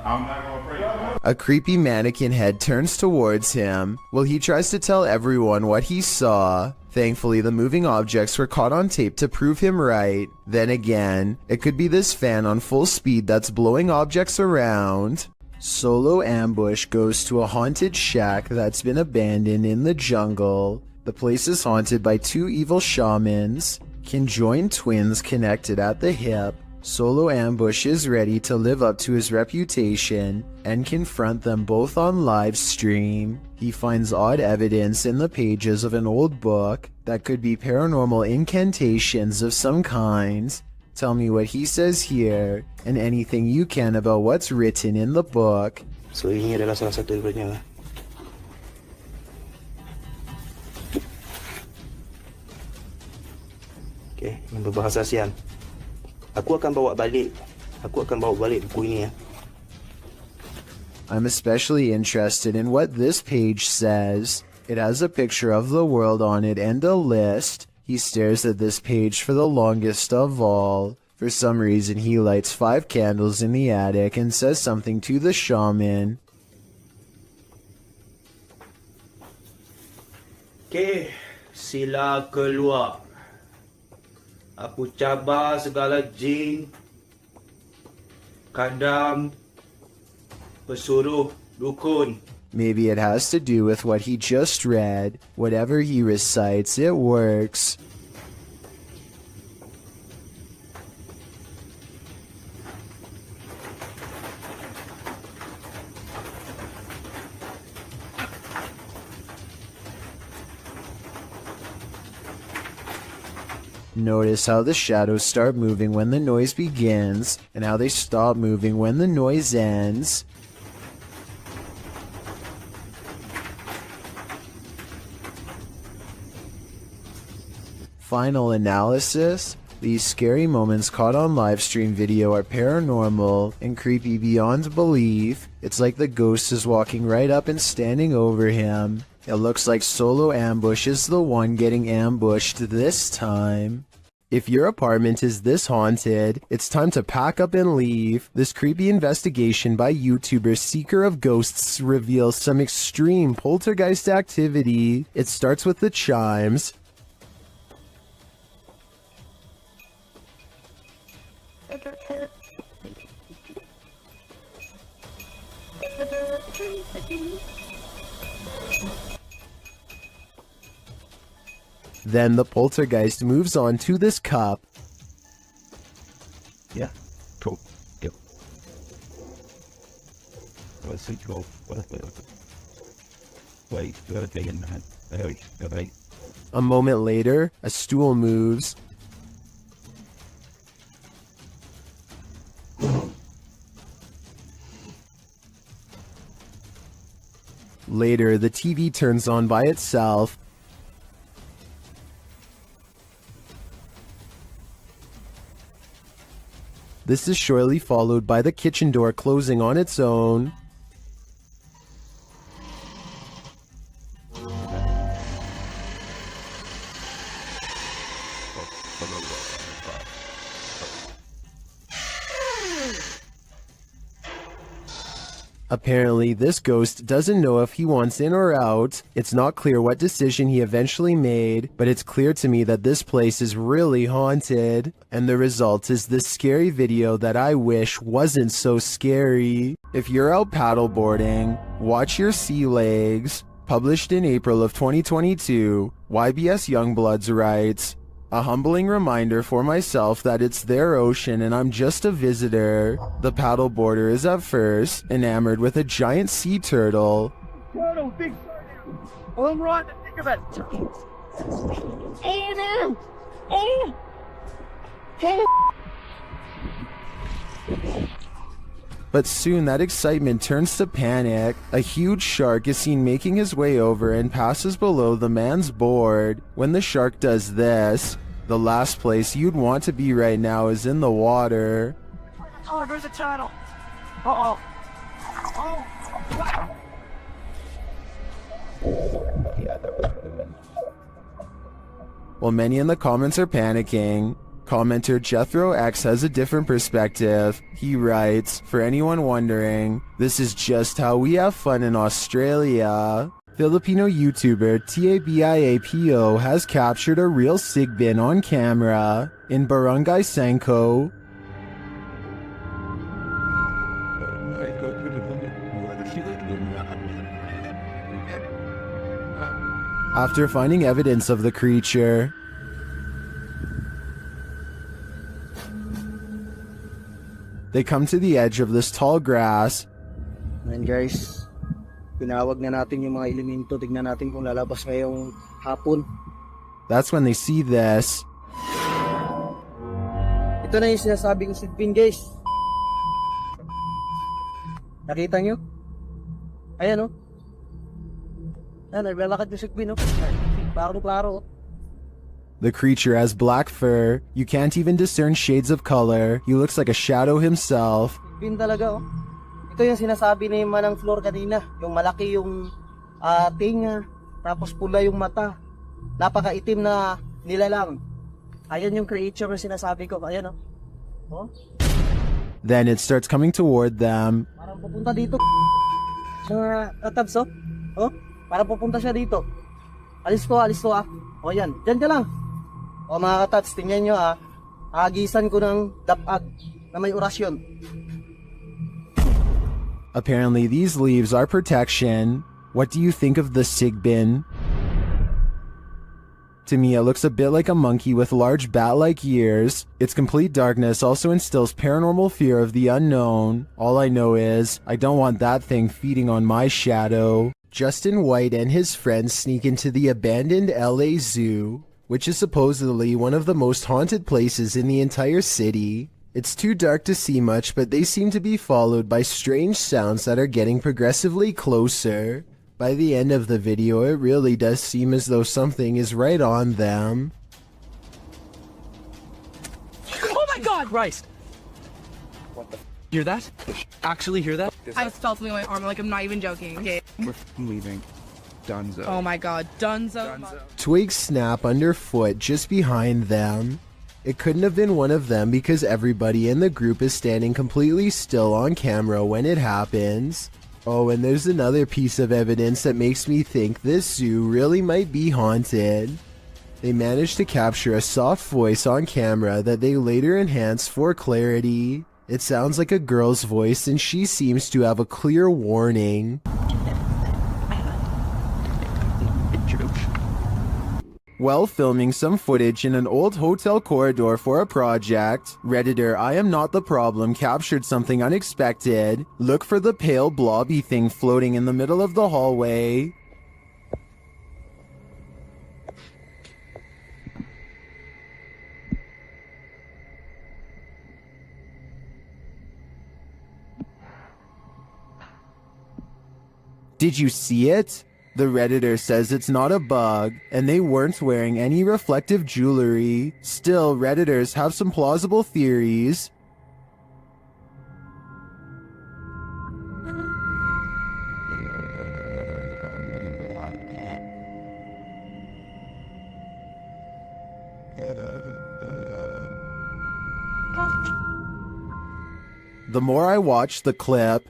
Speaker 16: I'm not gonna break it.
Speaker 1: A creepy mannequin head turns towards him while he tries to tell everyone what he saw. Thankfully, the moving objects were caught on tape to prove him right. Then again, it could be this fan on full speed that's blowing objects around. Solo Ambush goes to a haunted shack that's been abandoned in the jungle. The place is haunted by two evil shamans, conjoined twins connected at the hip. Solo Ambush is ready to live up to his reputation and confront them both on live stream. He finds odd evidence in the pages of an old book that could be paranormal incantations of some kind. Tell me what he says here and anything you can about what's written in the book.
Speaker 13: So ini adalah salah satu daripadanya. Okay, yang berbahasa ASEAN. Aku akan bawa balik buku ini ya.
Speaker 1: I'm especially interested in what this page says. It has a picture of the world on it and a list. He stares at this page for the longest of all. For some reason, he lights 5 candles in the attic and says something to the shaman.
Speaker 13: Okay, sila keluar. Aku cabar segala jin, kadam, pesuruh, dukun.
Speaker 1: Maybe it has to do with what he just read. Whatever he recites, it works. Notice how the shadows start moving when the noise begins, and how they stop moving when the noise ends. Final analysis. These scary moments caught on livestream video are paranormal and creepy beyond belief. It's like the ghost is walking right up and standing over him. It looks like Solo Ambush is the one getting ambushed this time. If your apartment is this haunted, it's time to pack up and leave. This creepy investigation by YouTuber Seeker of Ghosts reveals some extreme poltergeist activity. It starts with the chimes. Then the poltergeist moves on to this cup.
Speaker 17: Yeah, cool. Yep. Let's see, go. Wait, wait.
Speaker 1: A moment later, a stool moves. Later, the TV turns on by itself. This is shortly followed by the kitchen door closing on its own. Apparently, this ghost doesn't know if he wants in or out. It's not clear what decision he eventually made, but it's clear to me that this place is really haunted. And the result is this scary video that I wish wasn't so scary. If you're out paddleboarding, watch your sea legs. Published in April of 2022, YBS Youngbloods writes, "A humbling reminder for myself that it's their ocean and I'm just a visitor. The paddleboarder is at first enamored with a giant sea turtle.
Speaker 5: Turtle, big turtle. All right, think of it. Oh no! Oh!
Speaker 1: But soon that excitement turns to panic. A huge shark is seen making his way over and passes below the man's board. When the shark does this, the last place you'd want to be right now is in the water.
Speaker 5: Oh, there's a turtle. Uh-oh. Oh!
Speaker 1: While many in the comments are panicking, Commenter Jethro X has a different perspective. He writes, for anyone wondering, this is just how we have fun in Australia. Filipino YouTuber Tabiapo has captured a real Sigbin on camera in Barangay Sanko. After finding evidence of the creature, they come to the edge of this tall grass.
Speaker 15: And guys, pinawag na natin yung mga elemento. Tignan natin kung lalabas ngayong hapon.
Speaker 1: That's when they see this.
Speaker 15: Ito na yung sinasabi ko Sigbin, guys. Nakita nyo? Ayan, oh. Ayan, naglalakad yung Sigbin, oh. Klaro-klaro, oh.
Speaker 1: The creature has black fur. You can't even discern shades of color. He looks like a shadow himself.
Speaker 15: Sigbin talaga, oh. Ito yung sinasabi ni Manang Flor kanina. Yung malaki yung tinga, tapos pula yung mata. Napakaitim na nilalang. Ayan yung creature na sinasabi ko. Ayan, oh. Oh?
Speaker 1: Then it starts coming toward them.
Speaker 15: Parang pupunta dito. Sa tabs, oh. Oh? Parang pupunta siya dito. Alis ko, ah. O yan, dyan ka lang. O mga katats, tingnan nyo, ah. Agisan ko ng dapag na may orasyon.
Speaker 1: Apparently these leaves are protection. What do you think of the Sigbin? To me, it looks a bit like a monkey with large bat-like ears. Its complete darkness also instills paranormal fear of the unknown. All I know is, I don't want that thing feeding on my shadow. Justin White and his friends sneak into the abandoned LA Zoo, which is supposedly one of the most haunted places in the entire city. It's too dark to see much, but they seem to be followed by strange sounds that are getting progressively closer. By the end of the video, it really does seem as though something is right on them.
Speaker 5: Oh my god!
Speaker 10: Christ! What the? Hear that? Actually hear that?
Speaker 5: I felt something on my arm, like I'm not even joking. Okay.
Speaker 12: We're leaving. Dunzo.
Speaker 5: Oh my god, Dunzo.
Speaker 1: Twigs snap underfoot just behind them. It couldn't have been one of them because everybody in the group is standing completely still on camera when it happens. Oh, and there's another piece of evidence that makes me think this zoo really might be haunted. They managed to capture a soft voice on camera that they later enhanced for clarity. It sounds like a girl's voice and she seems to have a clear warning. While filming some footage in an old hotel corridor for a project, Redditor I Am Not the Problem captured something unexpected. Look for the pale blobby thing floating in the middle of the hallway. Did you see it? The Redditor says it's not a bug, and they weren't wearing any reflective jewelry. Still, Redditors have some plausible theories. The more I watch the clip,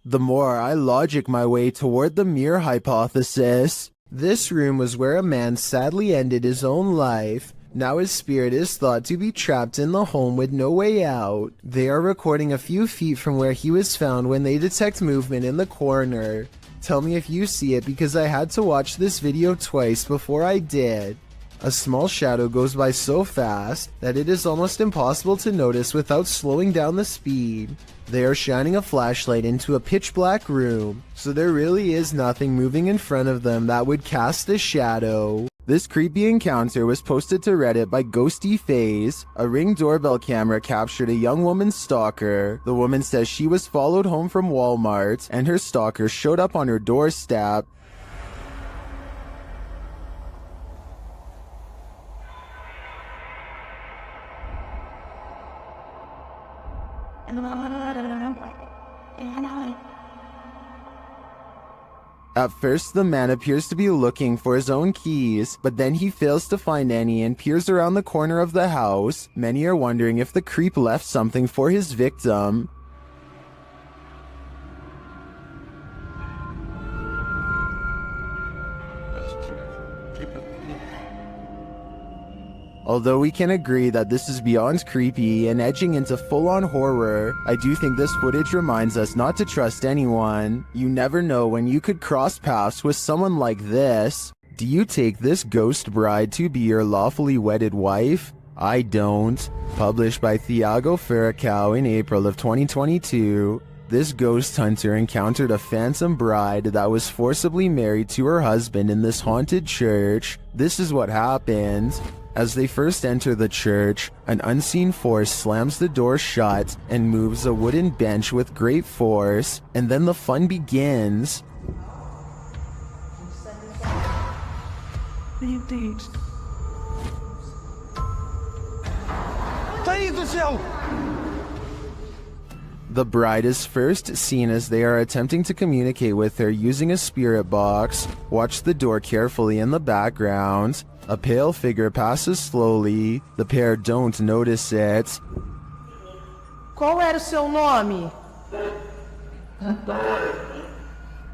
Speaker 1: the more I logic my way toward the mere hypothesis. This room was where a man sadly ended his own life. Now his spirit is thought to be trapped in the home with no way out. They are recording a few feet from where he was found when they detect movement in the corner. Tell me if you see it because I had to watch this video twice before I did. A small shadow goes by so fast that it is almost impossible to notice without slowing down the speed. They are shining a flashlight into a pitch black room, so there really is nothing moving in front of them that would cast a shadow. This creepy encounter was posted to Reddit by Ghosty Phase. A Ring doorbell camera captured a young woman's stalker. The woman says she was followed home from Walmart, and her stalker showed up on her doorstep. At first, the man appears to be looking for his own keys, but then he fails to find any and peers around the corner of the house. Many are wondering if the creep left something for his victim. Although we can agree that this is beyond creepy and edging into full-on horror, I do think this footage reminds us not to trust anyone. You never know when you could cross paths with someone like this. Do you take this ghost bride to be your lawfully wedded wife? I don't. Published by Thiago Ferracao in April of 2022. This ghost hunter encountered a phantom bride that was forcibly married to her husband in this haunted church. This is what happened. As they first enter the church, an unseen force slams the door shut and moves a wooden bench with great force, and then the fun begins. The bride is first seen as they are attempting to communicate with her using a spirit box. Watch the door carefully in the background. A pale figure passes slowly. The pair don't notice it.
Speaker 5: Qual era o seu nome?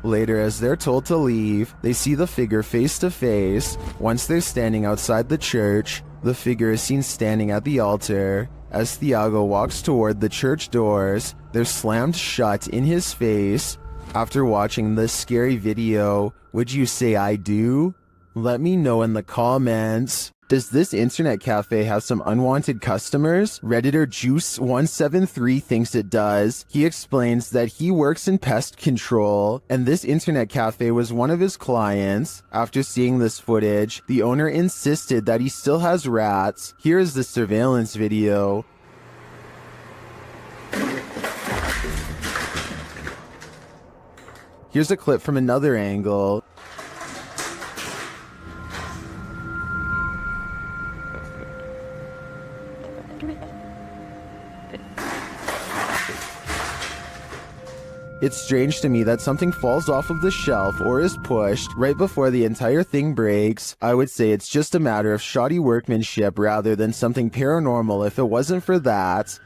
Speaker 1: Later, as they're told to leave, they see the figure face to face. Once they're standing outside the church, the figure is seen standing at the altar. As Thiago walks toward the church doors, they're slammed shut in his face. After watching this scary video, would you say I do? Let me know in the comments. Does this internet cafe have some unwanted customers? Redditor Juice173 thinks it does. He explains that he works in pest control, and this internet cafe was one of his clients. After seeing this footage, the owner insisted that he still has rats. Here is the surveillance video. Here's a clip from another angle. It's strange to me that something falls off of the shelf or is pushed right before the entire thing breaks. I would say it's just a matter of shoddy workmanship rather than something paranormal if it wasn't for that.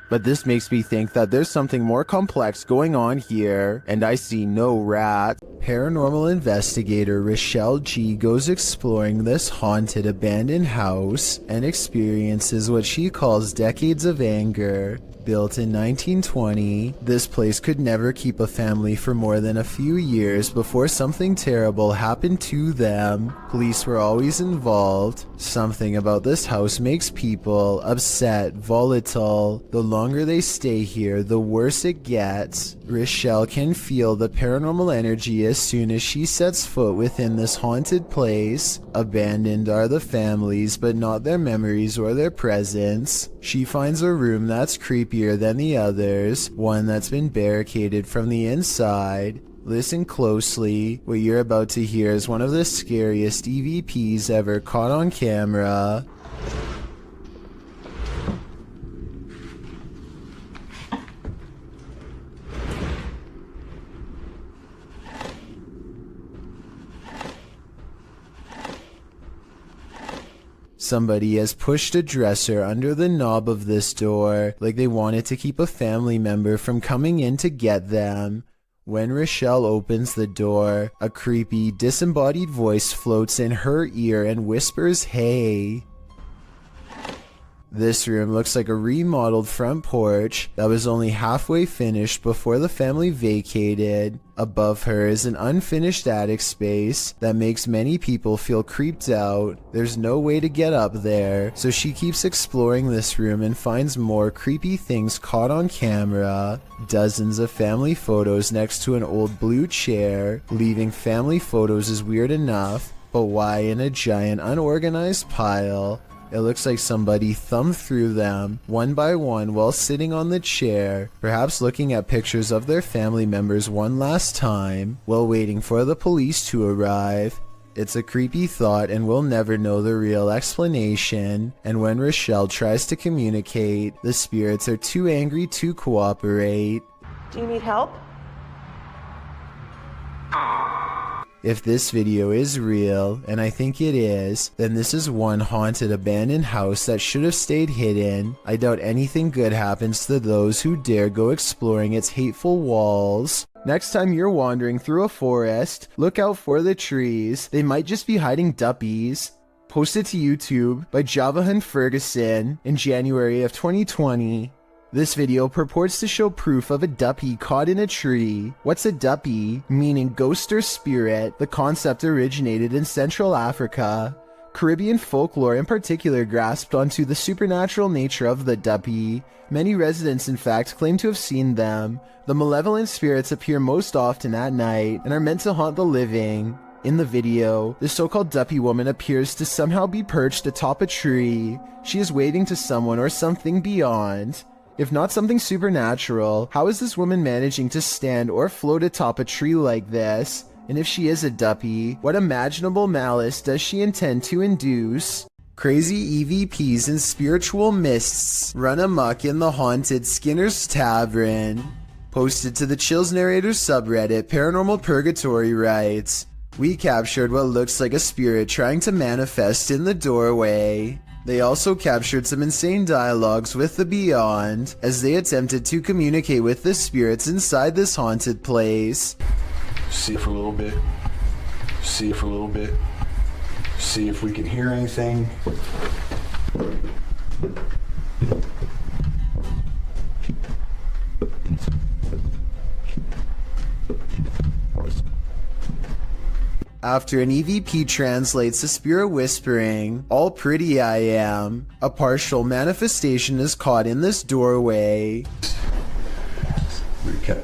Speaker 1: But this makes me think that there's something more complex going on here, and I see no rat. Paranormal investigator Rochelle G goes exploring this haunted abandoned house and experiences what she calls decades of anger. Built in 1920, this place could never keep a family for more than a few years before something terrible happened to them. Police were always involved. Something about this house makes people upset, volatile. The longer they stay here, the worse it gets. Rochelle can feel the paranormal energy as soon as she sets foot within this haunted place. Abandoned are the families, but not their memories or their presence. She finds a room that's creepier than the others, one that's been barricaded from the inside. Listen closely. What you're about to hear is one of the scariest EVPs ever caught on camera. Somebody has pushed a dresser under the knob of this door, like they wanted to keep a family member from coming in to get them. When Rochelle opens the door, a creepy, disembodied voice floats in her ear and whispers, "Hey." This room looks like a remodeled front porch that was only halfway finished before the family vacated. Above her is an unfinished attic space that makes many people feel creeped out. There's no way to get up there, so she keeps exploring this room and finds more creepy things caught on camera. Dozens of family photos next to an old blue chair. Leaving family photos is weird enough, but why in a giant unorganized pile? It looks like somebody thumbed through them, one by one, while sitting on the chair, perhaps looking at pictures of their family members one last time, while waiting for the police to arrive. It's a creepy thought and we'll never know the real explanation, and when Rochelle tries to communicate, the spirits are too angry to cooperate.
Speaker 18: Do you need help?
Speaker 1: If this video is real, and I think it is, then this is one haunted abandoned house that should have stayed hidden. I doubt anything good happens to those who dare go exploring its hateful walls. Next time you're wandering through a forest, look out for the trees. They might just be hiding Duppies. Posted to YouTube by Javahan Ferguson in January of 2020. This video purports to show proof of a Duppy caught in a tree. What's a Duppy? Meaning ghost or spirit. The concept originated in Central Africa. Caribbean folklore in particular grasped onto the supernatural nature of the Duppy. Many residents in fact claim to have seen them. The malevolent spirits appear most often at night and are meant to haunt the living. In the video, the so-called Duppy woman appears to somehow be perched atop a tree. She is waving to someone or something beyond. If not something supernatural, how is this woman managing to stand or float atop a tree like this? And if she is a Duppy, what imaginable malice does she intend to induce? Crazy EVPs and spiritual mists run amok in the haunted Skinner's Tavern. Posted to the Chills Narrator subreddit, Paranormal Purgatory writes, "We captured what looks like a spirit trying to manifest in the doorway." They also captured some insane dialogues with the beyond, as they attempted to communicate with the spirits inside this haunted place.
Speaker 11: See for a little bit. See for a little bit. See if we can hear anything.
Speaker 1: After an EVP translates a spirit whispering, "All pretty I am," a partial manifestation is caught in this doorway.
Speaker 11: Recap.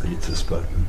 Speaker 11: Hit this button.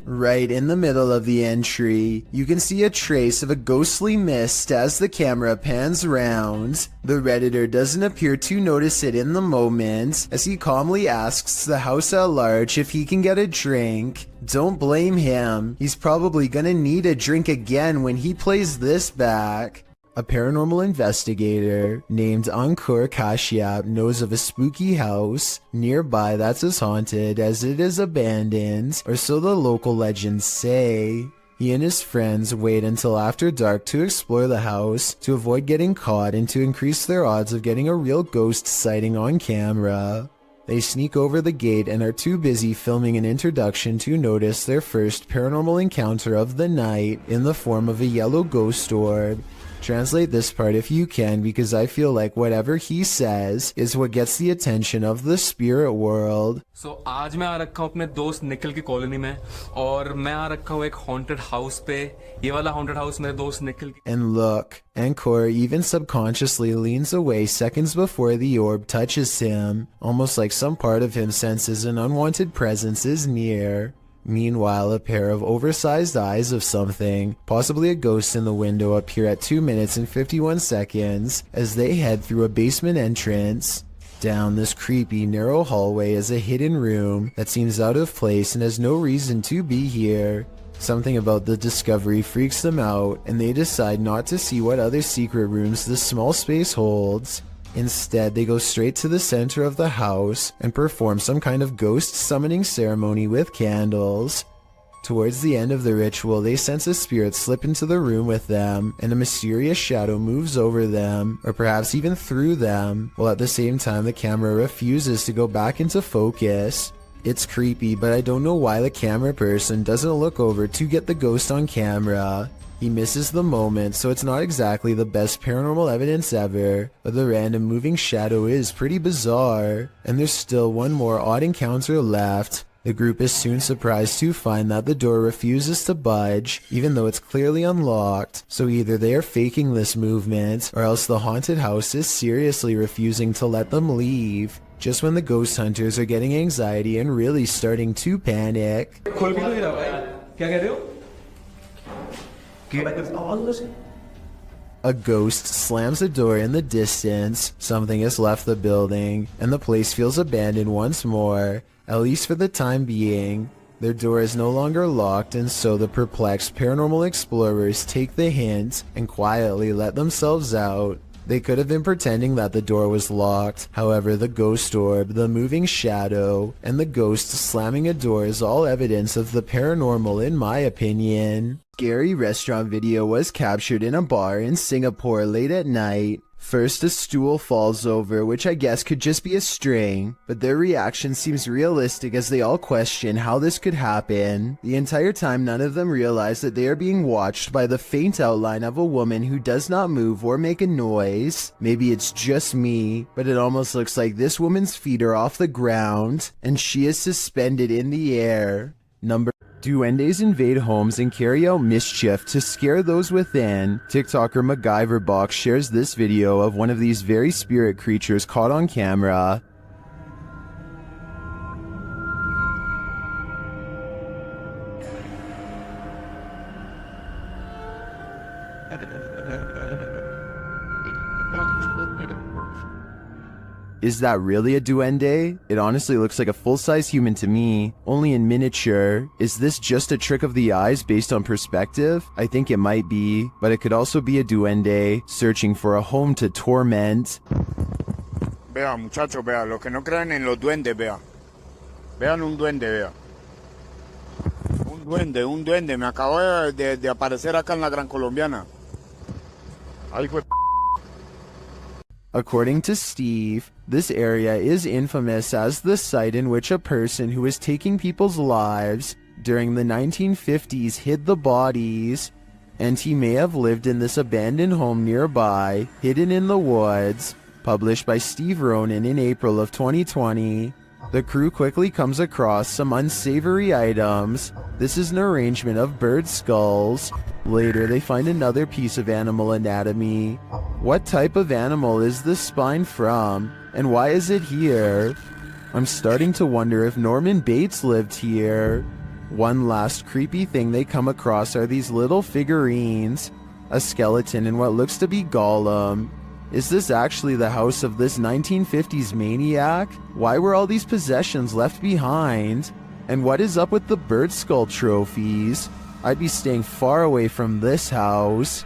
Speaker 1: Right in the middle of the entry, you can see a trace of a ghostly mist as the camera pans round. The Redditor doesn't appear to notice it in the moment, as he calmly asks the house at large if he can get a drink. Don't blame him, he's probably gonna need a drink again when he plays this back. A paranormal investigator named Ankur Kashyap knows of a spooky house nearby that's as haunted as it is abandoned, or so the local legends say. He and his friends wait until after dark to explore the house to avoid getting caught and to increase their odds of getting a real ghost sighting on camera. They sneak over the gate and are too busy filming an introduction to notice their first paranormal encounter of the night in the form of a yellow ghost orb. Translate this part if you can, because I feel like whatever he says is what gets the attention of the spirit world.
Speaker 19: So आज मैं आ रखा हूँ अपने दोस्त निखिल की colony में और मैं आ रखा हूँ एक haunted house पे. ये वाला haunted house मेरे दोस्त निखिल की.
Speaker 1: And look, Ankur even subconsciously leans away seconds before the orb touches him, almost like some part of him senses an unwanted presence is near. Meanwhile, a pair of oversized eyes of something, possibly a ghost in the window, appear at 2 minutes and 51 seconds as they head through a basement entrance. Down this creepy, narrow hallway is a hidden room that seems out of place and has no reason to be here. Something about the discovery freaks them out, and they decide not to see what other secret rooms this small space holds. Instead, they go straight to the center of the house and perform some kind of ghost summoning ceremony with candles. Towards the end of the ritual, they sense a spirit slip into the room with them, and a mysterious shadow moves over them, or perhaps even through them, while at the same time the camera refuses to go back into focus. It's creepy, but I don't know why the camera person doesn't look over to get the ghost on camera. He misses the moment, so it's not exactly the best paranormal evidence ever, but the random moving shadow is pretty bizarre. And there's still one more odd encounter left. The group is soon surprised to find that the door refuses to budge, even though it's clearly unlocked. So either they are faking this movement, or else the haunted house is seriously refusing to let them leave. Just when the ghost hunters are getting anxiety and really starting to panic. A ghost slams a door in the distance, something has left the building, and the place feels abandoned once more. at least for the time being. Their door is no longer locked, and so the perplexed paranormal explorers take the hint and quietly let themselves out. They could have been pretending that the door was locked. However, the ghost orb, the moving shadow, and the ghost slamming a door is all evidence of the paranormal in my opinion. Scary restaurant video was captured in a bar in Singapore late at night. First, a stool falls over, which I guess could just be a string, but their reaction seems realistic as they all question how this could happen. The entire time, none of them realize that they are being watched by the faint outline of a woman who does not move or make a noise. Maybe it's just me, but it almost looks like this woman's feet are off the ground, and she is suspended in the air. Duendes invade homes and carry out mischief to scare those within. TikToker MacGyverBox shares this video of one of these very spirit creatures caught on camera. Is that really a duende? It honestly looks like a full-size human to me, only in miniature. Is this just a trick of the eyes based on perspective? I think it might be, but it could also be a duende searching for a home to torment.
Speaker 18: Vea, muchachos, vea, los que no crean en los duendes, vea. Vean un duende, vea. Un duende, me acabo de aparecer acá en la Gran Colombiana. Ahí fue.
Speaker 1: According to Steve, this area is infamous as the site in which a person who was taking people's lives during the 1950s hid the bodies, and he may have lived in this abandoned home nearby, hidden in the woods. Published by Steve Ronan in April of 2020. The crew quickly comes across some unsavory items. This is an arrangement of bird skulls. Later, they find another piece of animal anatomy. What type of animal is this spine from? And why is it here? I'm starting to wonder if Norman Bates lived here. One last creepy thing they come across are these little figurines. A skeleton and what looks to be Gollum. Is this actually the house of this 1950s maniac? Why were all these possessions left behind? And what is up with the bird skull trophies? I'd be staying far away from this house.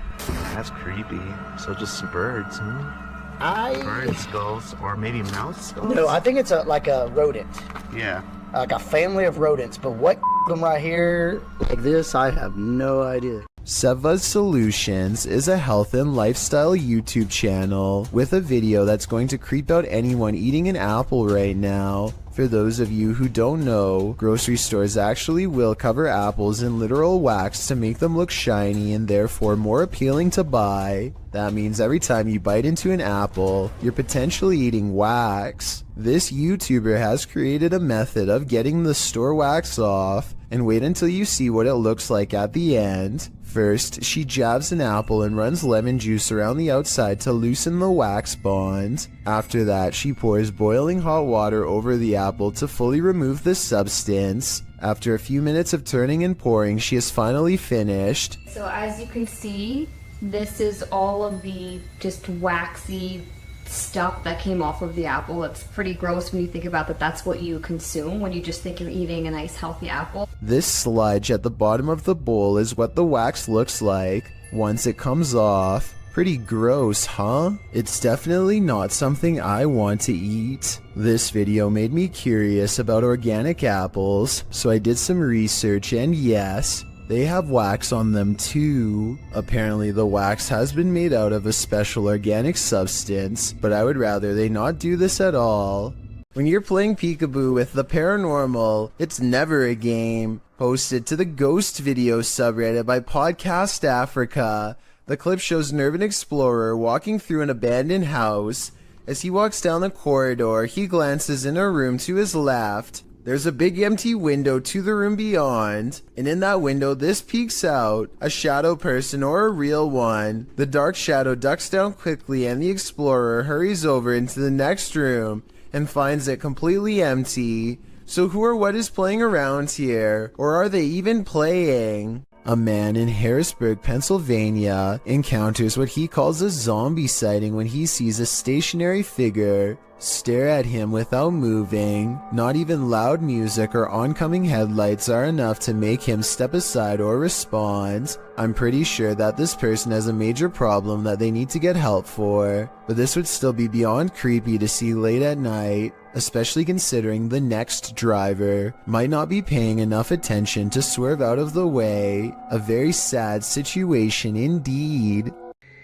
Speaker 20: That's creepy. So just some birds, huh? Bird skulls, or maybe mouse skulls?
Speaker 15: No, I think it's like a rodent.
Speaker 20: Yeah.
Speaker 15: Like a family of rodents, but what them right here like this, I have no idea.
Speaker 1: Seva's Solutions is a health and lifestyle YouTube channel with a video that's going to creep out anyone eating an apple right now. For those of you who don't know, grocery stores actually will cover apples in literal wax to make them look shiny and therefore more appealing to buy. That means every time you bite into an apple, you're potentially eating wax. This YouTuber has created a method of getting the store wax off, and wait until you see what it looks like at the end. First, she jabs an apple and runs lemon juice around the outside to loosen the wax bond. After that, she pours boiling hot water over the apple to fully remove the substance. After a few minutes of turning and pouring, she is finally finished.
Speaker 21: So as you can see, this is all of the just waxy stuff that came off of the apple. It's pretty gross when you think about that. That's what you consume when you just think you're eating a nice healthy apple.
Speaker 1: This sludge at the bottom of the bowl is what the wax looks like once it comes off. Pretty gross, huh? It's definitely not something I want to eat. This video made me curious about organic apples, so I did some research, and yes, they have wax on them too. Apparently the wax has been made out of a special organic substance, but I would rather they not do this at all. When you're playing Peekaboo with the paranormal, it's never a game. Posted to the Ghost Video subreddit by Podcast Africa. The clip shows an urban explorer walking through an abandoned house. As he walks down the corridor, he glances in a room to his left. There's a big empty window to the room beyond, and in that window this peeks out, a shadow person or a real one. The dark shadow ducks down quickly and the explorer hurries over into the next room and finds it completely empty. So who or what is playing around here? Or are they even playing? A man in Harrisburg, Pennsylvania encounters what he calls a zombie sighting when he sees a stationary figure stare at him without moving. Not even loud music or oncoming headlights are enough to make him step aside or respond. I'm pretty sure that this person has a major problem that they need to get help for, but this would still be beyond creepy to see late at night, especially considering the next driver might not be paying enough attention to swerve out of the way. A very sad situation indeed.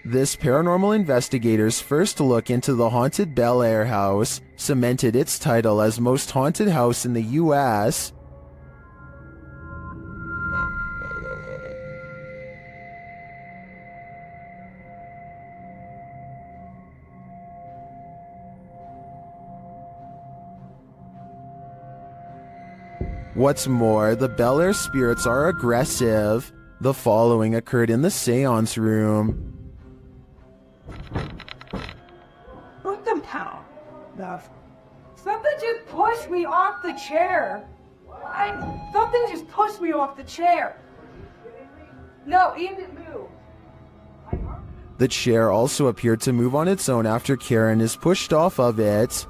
Speaker 1: This paranormal investigator's first look into the haunted Bel Air house cemented its title as most haunted house in the US. What's more, the Bel Air spirits are aggressive. The following occurred in the seance room.
Speaker 5: Put them down, love. Something just pushed me off the chair. Something just pushed me off the chair. No, it didn't move.
Speaker 1: The chair also appeared to move on its own after Karen is pushed off of it.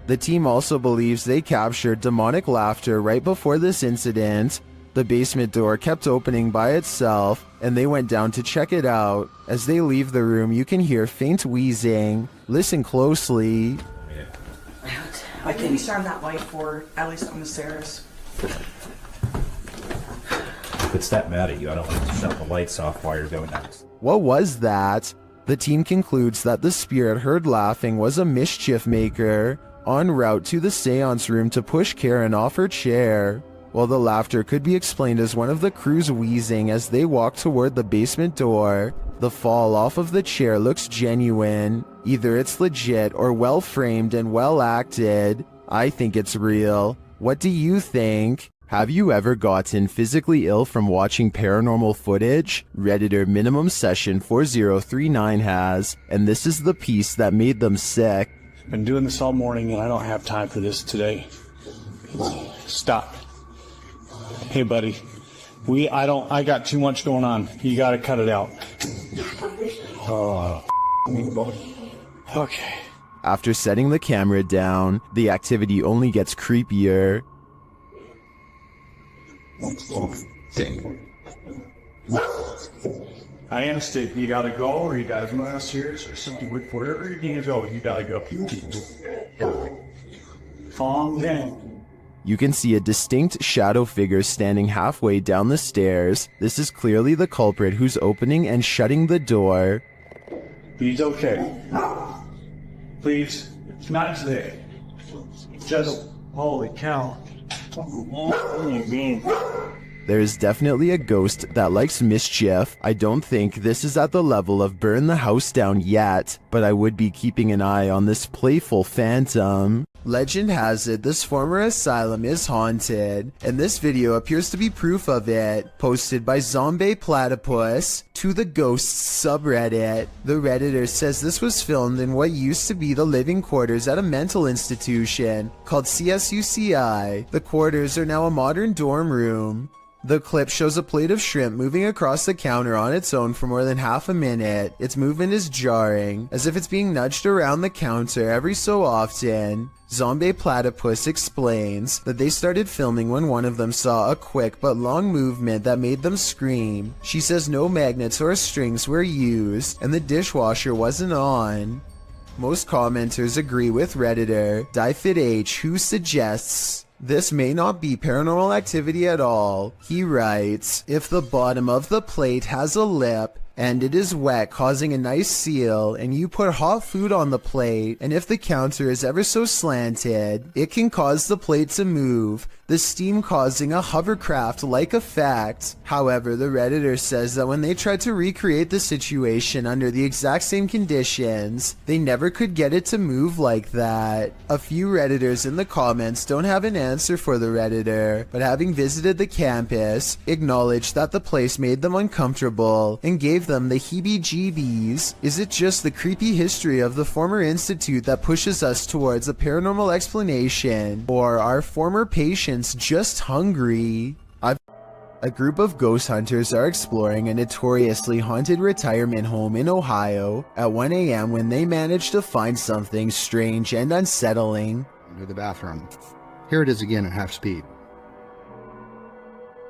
Speaker 1: The team also believes they captured demonic laughter right before this incident. The basement door kept opening by itself, and they went down to check it out. As they leave the room, you can hear faint wheezing. Listen closely.
Speaker 4: Why can't you shine that light for at least on the stairs?
Speaker 22: If it's that mad at you, I don't want to shut the lights off while you're doing that.
Speaker 1: What was that? The team concludes that the spirit heard laughing was a mischief maker en route to the seance room to push Karen off her chair. While the laughter could be explained as one of the crew's wheezing as they walk toward the basement door, the fall off of the chair looks genuine. Either it's legit or well framed and well acted. I think it's real. What do you think? Have you ever gotten physically ill from watching paranormal footage? Redditor Minimum Session 4039 has, and this is the piece that made them sick.
Speaker 23: Been doing this all morning and I don't have time for this today. Stop. Hey buddy, I got too much going on. You gotta cut it out. Okay.
Speaker 1: After setting the camera down, the activity only gets creepier.
Speaker 23: I understand. You gotta go, or you gotta come downstairs, or something. Wherever you need to go, you gotta go. Calm down.
Speaker 1: You can see a distinct shadow figure standing halfway down the stairs. This is clearly the culprit who's opening and shutting the door.
Speaker 23: He's okay. Please, it's not today. Just, holy cow.
Speaker 1: There is definitely a ghost that likes mischief. I don't think this is at the level of burn the house down yet, but I would be keeping an eye on this playful phantom. Legend has it this former asylum is haunted, and this video appears to be proof of it. Posted by Zombie Platypus to the Ghosts subreddit. The Redditor says this was filmed in what used to be the living quarters at a mental institution called CSUCI. The quarters are now a modern dorm room. The clip shows a plate of shrimp moving across the counter on its own for more than half a minute. Its movement is jarring, as if it's being nudged around the counter every so often. Zombie Platypus explains that they started filming when one of them saw a quick but long movement that made them scream. She says no magnets or strings were used, and the dishwasher wasn't on. Most commenters agree with Redditor DieFitH, who suggests this may not be paranormal activity at all. He writes, if the bottom of the plate has a lip and it is wet, causing a nice seal, and you put hot food on the plate, and if the counter is ever so slanted, it can cause the plate to move, the steam causing a hovercraft-like effect. However, the Redditor says that when they tried to recreate the situation under the exact same conditions, they never could get it to move like that. A few Redditors in the comments don't have an answer for the Redditor, but having visited the campus, acknowledged that the place made them uncomfortable and gave them the heebie-jeebies. Is it just the creepy history of the former institute that pushes us towards a paranormal explanation, or are former patients just hungry? A group of ghost hunters are exploring a notoriously haunted retirement home in Ohio at 1 a.m. when they manage to find something strange and unsettling.
Speaker 3: Into the bathroom. Here it is again at half speed.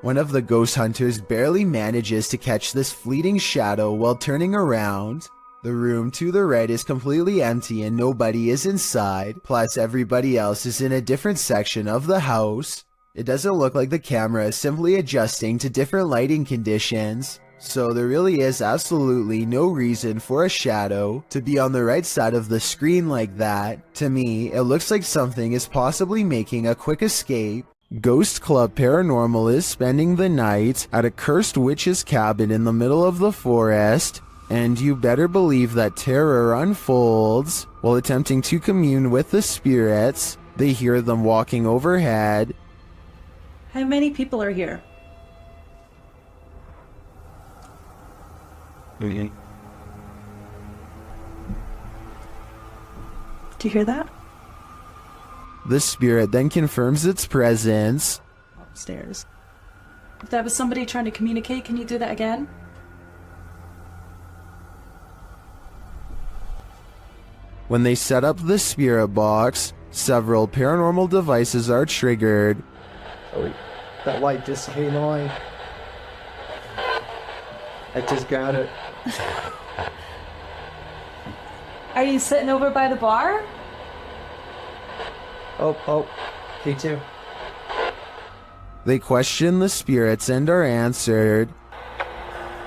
Speaker 1: One of the ghost hunters barely manages to catch this fleeting shadow while turning around. The room to the right is completely empty and nobody is inside, plus everybody else is in a different section of the house. It doesn't look like the camera is simply adjusting to different lighting conditions, so there really is absolutely no reason for a shadow to be on the right side of the screen like that. To me, it looks like something is possibly making a quick escape. Ghost Club Paranormal is spending the night at a cursed witch's cabin in the middle of the forest, and you better believe that terror unfolds. While attempting to commune with the spirits, they hear them walking overhead.
Speaker 4: How many people are here?
Speaker 10: Okay.
Speaker 4: Do you hear that?
Speaker 1: The spirit then confirms its presence.
Speaker 4: Upstairs. If that was somebody trying to communicate, can you do that again?
Speaker 1: When they set up the spirit box, several paranormal devices are triggered.
Speaker 15: Oh, that light just came on. I just got it.
Speaker 4: Are you sitting over by the bar?
Speaker 15: Oh, me too.
Speaker 1: They question the spirits and are answered.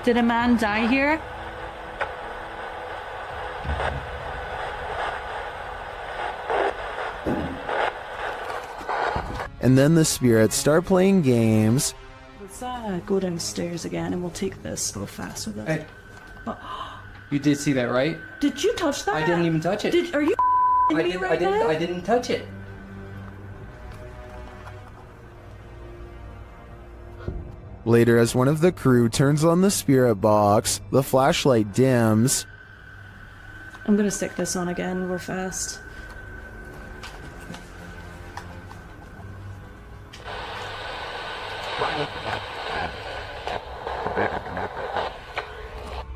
Speaker 4: Did a man die here?
Speaker 1: And then the spirits start playing games.
Speaker 4: Let's go downstairs again and we'll take this a little faster then.
Speaker 6: Hey. You did see that, right?
Speaker 4: Did you touch that?
Speaker 6: I didn't even touch it.
Speaker 4: Are you me right now?
Speaker 6: I didn't touch it.
Speaker 1: Later, as one of the crew turns on the spirit box, the flashlight dims.
Speaker 4: I'm gonna stick this on again real fast.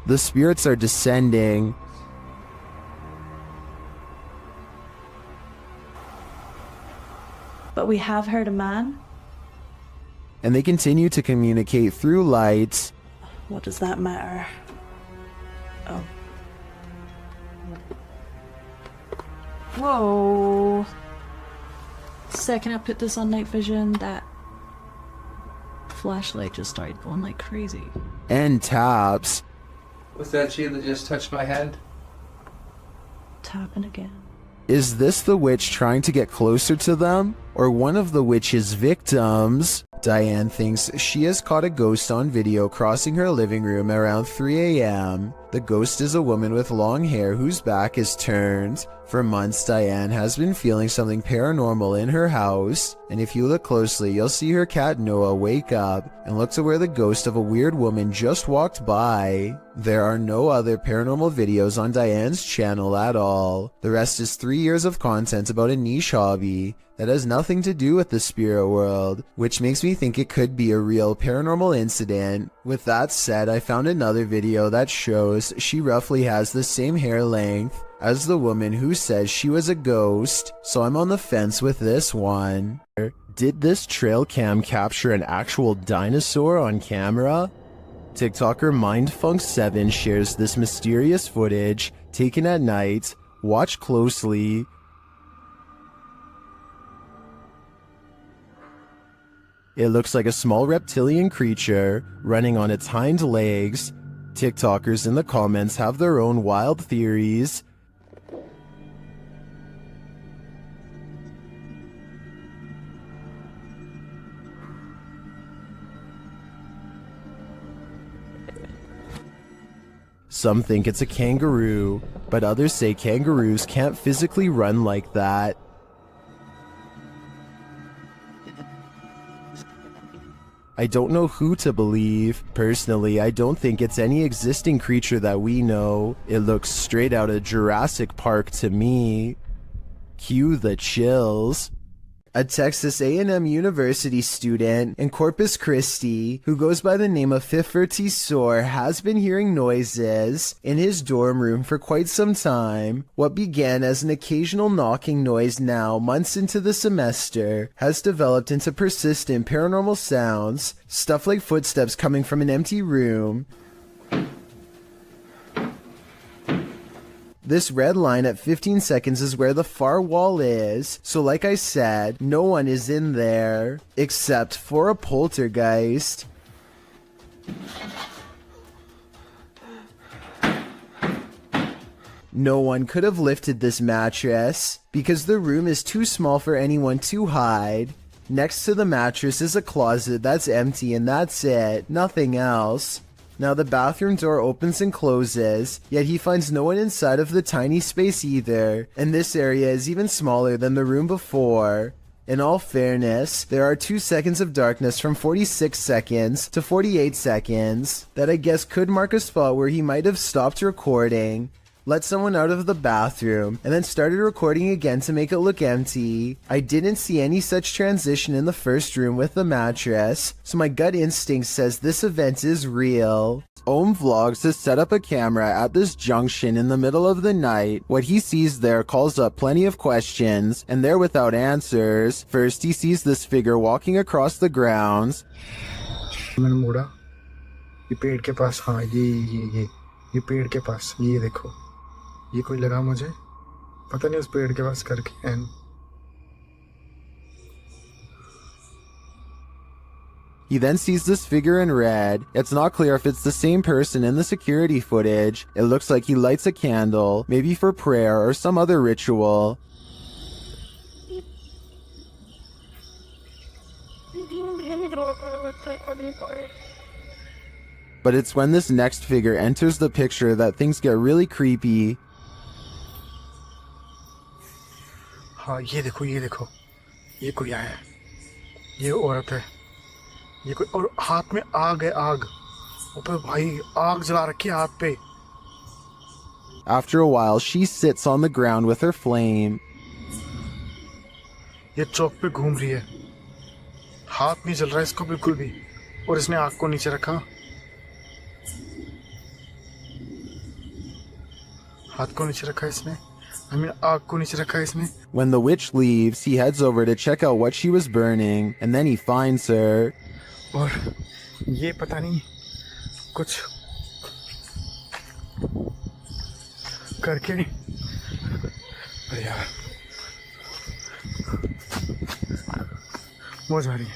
Speaker 1: The spirits are descending.
Speaker 4: But we have heard a man.
Speaker 1: And they continue to communicate through lights.
Speaker 4: What does that matter? Oh. Whoa. Second I put this on night vision, that flashlight just started going like crazy.
Speaker 1: And taps.
Speaker 6: Was that she that just touched my head?
Speaker 4: Tapping again.
Speaker 1: Is this the witch trying to get closer to them? Or one of the witch's victims? Diane thinks she has caught a ghost on video crossing her living room around 3 a.m. The ghost is a woman with long hair whose back is turned. For months, Diane has been feeling something paranormal in her house, and if you look closely, you'll see her cat Noah wake up and look to where the ghost of a weird woman just walked by. There are no other paranormal videos on Diane's channel at all. The rest is 3 years of content about a niche hobby that has nothing to do with the spirit world, which makes me think it could be a real paranormal incident. With that said, I found another video that shows she roughly has the same hair length as the woman who says she was a ghost, so I'm on the fence with this one. Did this trail cam capture an actual dinosaur on camera? TikToker Mindfunk7 shares this mysterious footage taken at night. Watch closely. It looks like a small reptilian creature running on its hind legs. TikTokers in the comments have their own wild theories. Some think it's a kangaroo, but others say kangaroos can't physically run like that. I don't know who to believe. Personally, I don't think it's any existing creature that we know. It looks straight out of Jurassic Park to me. Cue the chills. a Texas A&M University student in Corpus Christi who goes by the name of Fiffertisor has been hearing noises in his dorm room for quite some time. What began as an occasional knocking noise now, months into the semester, has developed into persistent paranormal sounds, stuff like footsteps coming from an empty room. This red line at 15 seconds is where the far wall is, so like I said, no one is in there, except for a poltergeist. No one could have lifted this mattress, because the room is too small for anyone to hide. Next to the mattress is a closet that's empty and that's it, nothing else. Now the bathroom door opens and closes, yet he finds no one inside of the tiny space either, and this area is even smaller than the room before. In all fairness, there are 2 seconds of darkness from 46 seconds to 48 seconds that I guess could mark a spot where he might have stopped recording, let someone out of the bathroom, and then started recording again to make it look empty. I didn't see any such transition in the first room with the mattress, so my gut instinct says this event is real. Ohm Vlogs has set up a camera at this junction in the middle of the night. What he sees there calls up plenty of questions, and they're without answers. First, he sees this figure walking across the grounds.
Speaker 23: मैंने मुड़ा ये पेड़ के पास हाँ ये पेड़ के पास ये देखो ये कोई लगा मुझे पता नहीं उस पेड़ के पास करके and
Speaker 1: He then sees this figure in red. It's not clear if it's the same person in the security footage. It looks like he lights a candle, maybe for prayer or some other ritual. But it's when this next figure enters the picture that things get really creepy.
Speaker 23: हाँ ये देखो ये कोई आया है ये औरत है ये कोई और हाथ में आग है आग ऊपर भाई आग जला रखी है हाथ पे.
Speaker 1: After a while, she sits on the ground with her flame.
Speaker 23: ये चौक पे घूम रही है हाथ नहीं जल रहा है इसको बिल्कुल भी और इसने आग को नीचे रखा हाथ को नीचे रखा इसने आग को नीचे रखा इसने.
Speaker 1: When the witch leaves, he heads over to check out what she was burning, and then he finds her.
Speaker 23: और ये पता नहीं कुछ करके अरे यार वो जा रही है.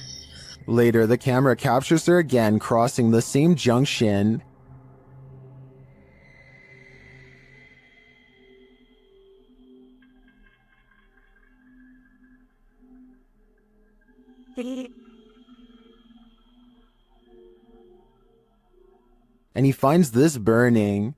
Speaker 1: Later, the camera captures her again crossing the same junction. And he finds this burning.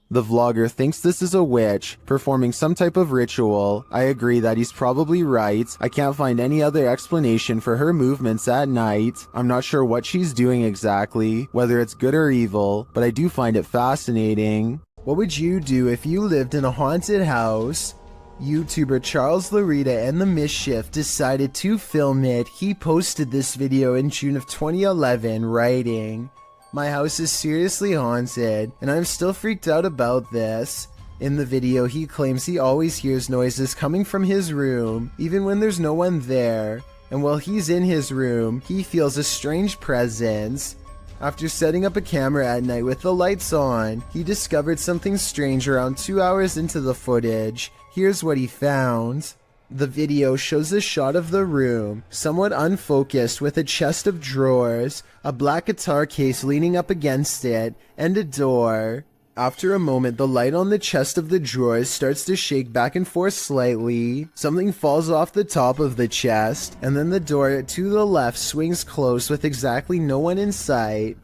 Speaker 1: The vlogger thinks this is a witch performing some type of ritual. I agree that he's probably right. I can't find any other explanation for her movements at night. I'm not sure what she's doing exactly, whether it's good or evil, but I do find it fascinating. What would you do if you lived in a haunted house? YouTuber Charles Larita and the Mischief decided to film it. He posted this video in June of 2011, writing, "My house is seriously haunted, and I'm still freaked out about this." In the video, he claims he always hears noises coming from his room, even when there's no one there, and while he's in his room, he feels a strange presence. After setting up a camera at night with the lights on, he discovered something strange around 2 hours into the footage. Here's what he found. The video shows a shot of the room, somewhat unfocused, with a chest of drawers, a black guitar case leaning up against it, and a door. After a moment, the light on the chest of the drawers starts to shake back and forth slightly. Something falls off the top of the chest, and then the door to the left swings close with exactly no one in sight.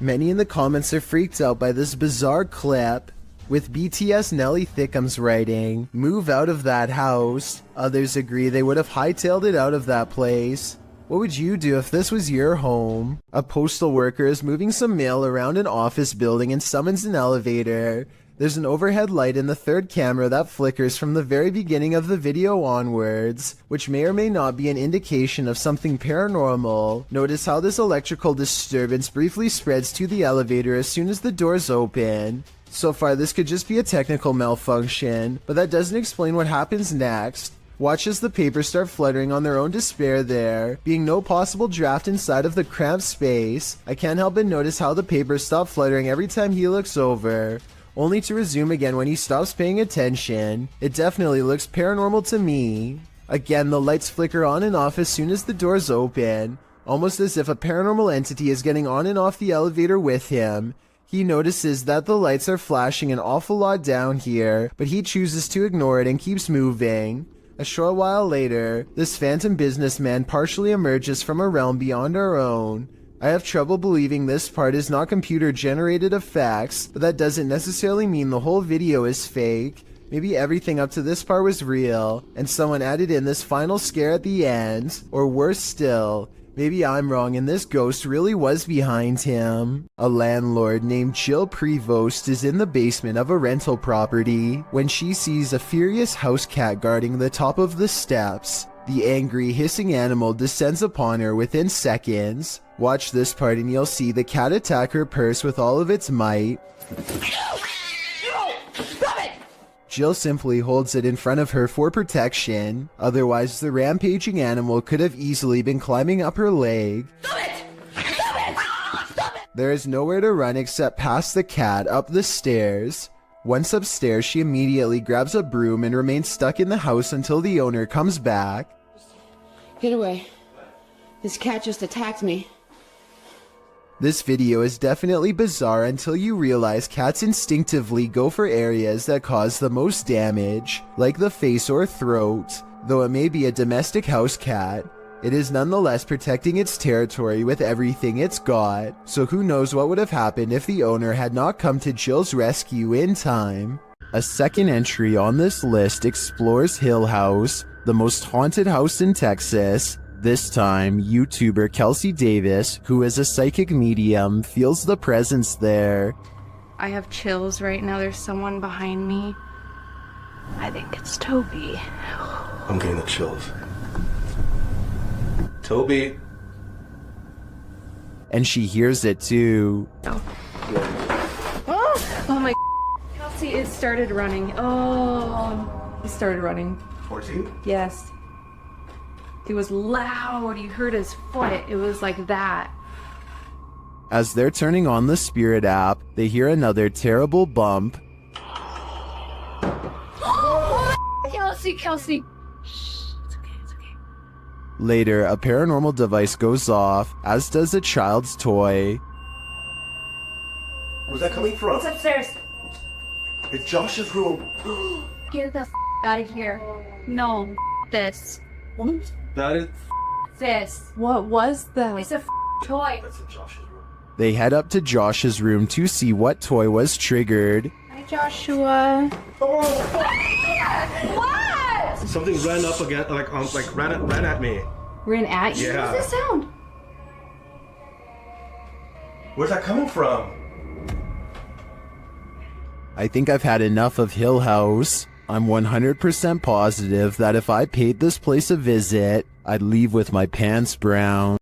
Speaker 1: Many in the comments are freaked out by this bizarre clip, with BTS Nelly Thickums writing, "Move out of that house." Others agree they would have hightailed it out of that place. What would you do if this was your home? A postal worker is moving some mail around an office building and summons an elevator. There's an overhead light in the third camera that flickers from the very beginning of the video onwards, which may or may not be an indication of something paranormal. Notice how this electrical disturbance briefly spreads to the elevator as soon as the doors open. So far, this could just be a technical malfunction, but that doesn't explain what happens next. Watch as the papers start fluttering on their own despair there, being no possible draft inside of the cramped space. I can't help but notice how the papers stop fluttering every time he looks over, only to resume again when he stops paying attention. It definitely looks paranormal to me. Again, the lights flicker on and off as soon as the doors open, almost as if a paranormal entity is getting on and off the elevator with him. He notices that the lights are flashing an awful lot down here, but he chooses to ignore it and keeps moving. A short while later, this phantom businessman partially emerges from a realm beyond our own. I have trouble believing this part is not computer-generated effects, but that doesn't necessarily mean the whole video is fake. Maybe everything up to this part was real, and someone added in this final scare at the end. Or worse still, maybe I'm wrong and this ghost really was behind him. A landlord named Jill Prevost is in the basement of a rental property when she sees a furious house cat guarding the top of the steps. The angry, hissing animal descends upon her within seconds. Watch this part and you'll see the cat attack her purse with all of its might. Jill simply holds it in front of her for protection, otherwise the rampaging animal could have easily been climbing up her leg. There is nowhere to run except past the cat up the stairs. Once upstairs, she immediately grabs a broom and remains stuck in the house until the owner comes back.
Speaker 2: Get away. This cat just attacked me.
Speaker 1: This video is definitely bizarre until you realize cats instinctively go for areas that cause the most damage, like the face or throat. Though it may be a domestic house cat, it is nonetheless protecting its territory with everything it's got, so who knows what would have happened if the owner had not come to Jill's rescue in time. A second entry on this list explores Hill House, the most haunted house in Texas. This time, YouTuber Kelsey Davis, who is a psychic medium, feels the presence there.
Speaker 8: I have chills right now. There's someone behind me. I think it's Toby.
Speaker 9: I'm getting the chills. Toby.
Speaker 1: And she hears it too.
Speaker 8: Oh my Kelsey, it started running. Oh, it started running.
Speaker 9: 14?
Speaker 8: Yes. It was loud. You heard his foot. It was like that.
Speaker 1: As they're turning on the Spirit app, they hear another terrible bump.
Speaker 8: Kelsey.
Speaker 1: Later, a paranormal device goes off, as does a child's toy.
Speaker 9: Where's that coming from?
Speaker 8: It's upstairs.
Speaker 9: It's Josh's room.
Speaker 8: Get the out of here. No, this.
Speaker 9: That is...
Speaker 8: This. What was that? It's a toy.
Speaker 9: That's in Josh's room.
Speaker 1: They head up to Josh's room to see what toy was triggered.
Speaker 8: Hi, Joshua. What?
Speaker 9: Something ran up again, ran at me.
Speaker 8: Ran at you?
Speaker 9: Yeah.
Speaker 8: What's this sound?
Speaker 9: Where's that coming from?
Speaker 1: I think I've had enough of Hill House. I'm 100% positive that if I paid this place a visit, I'd leave with my pants brown.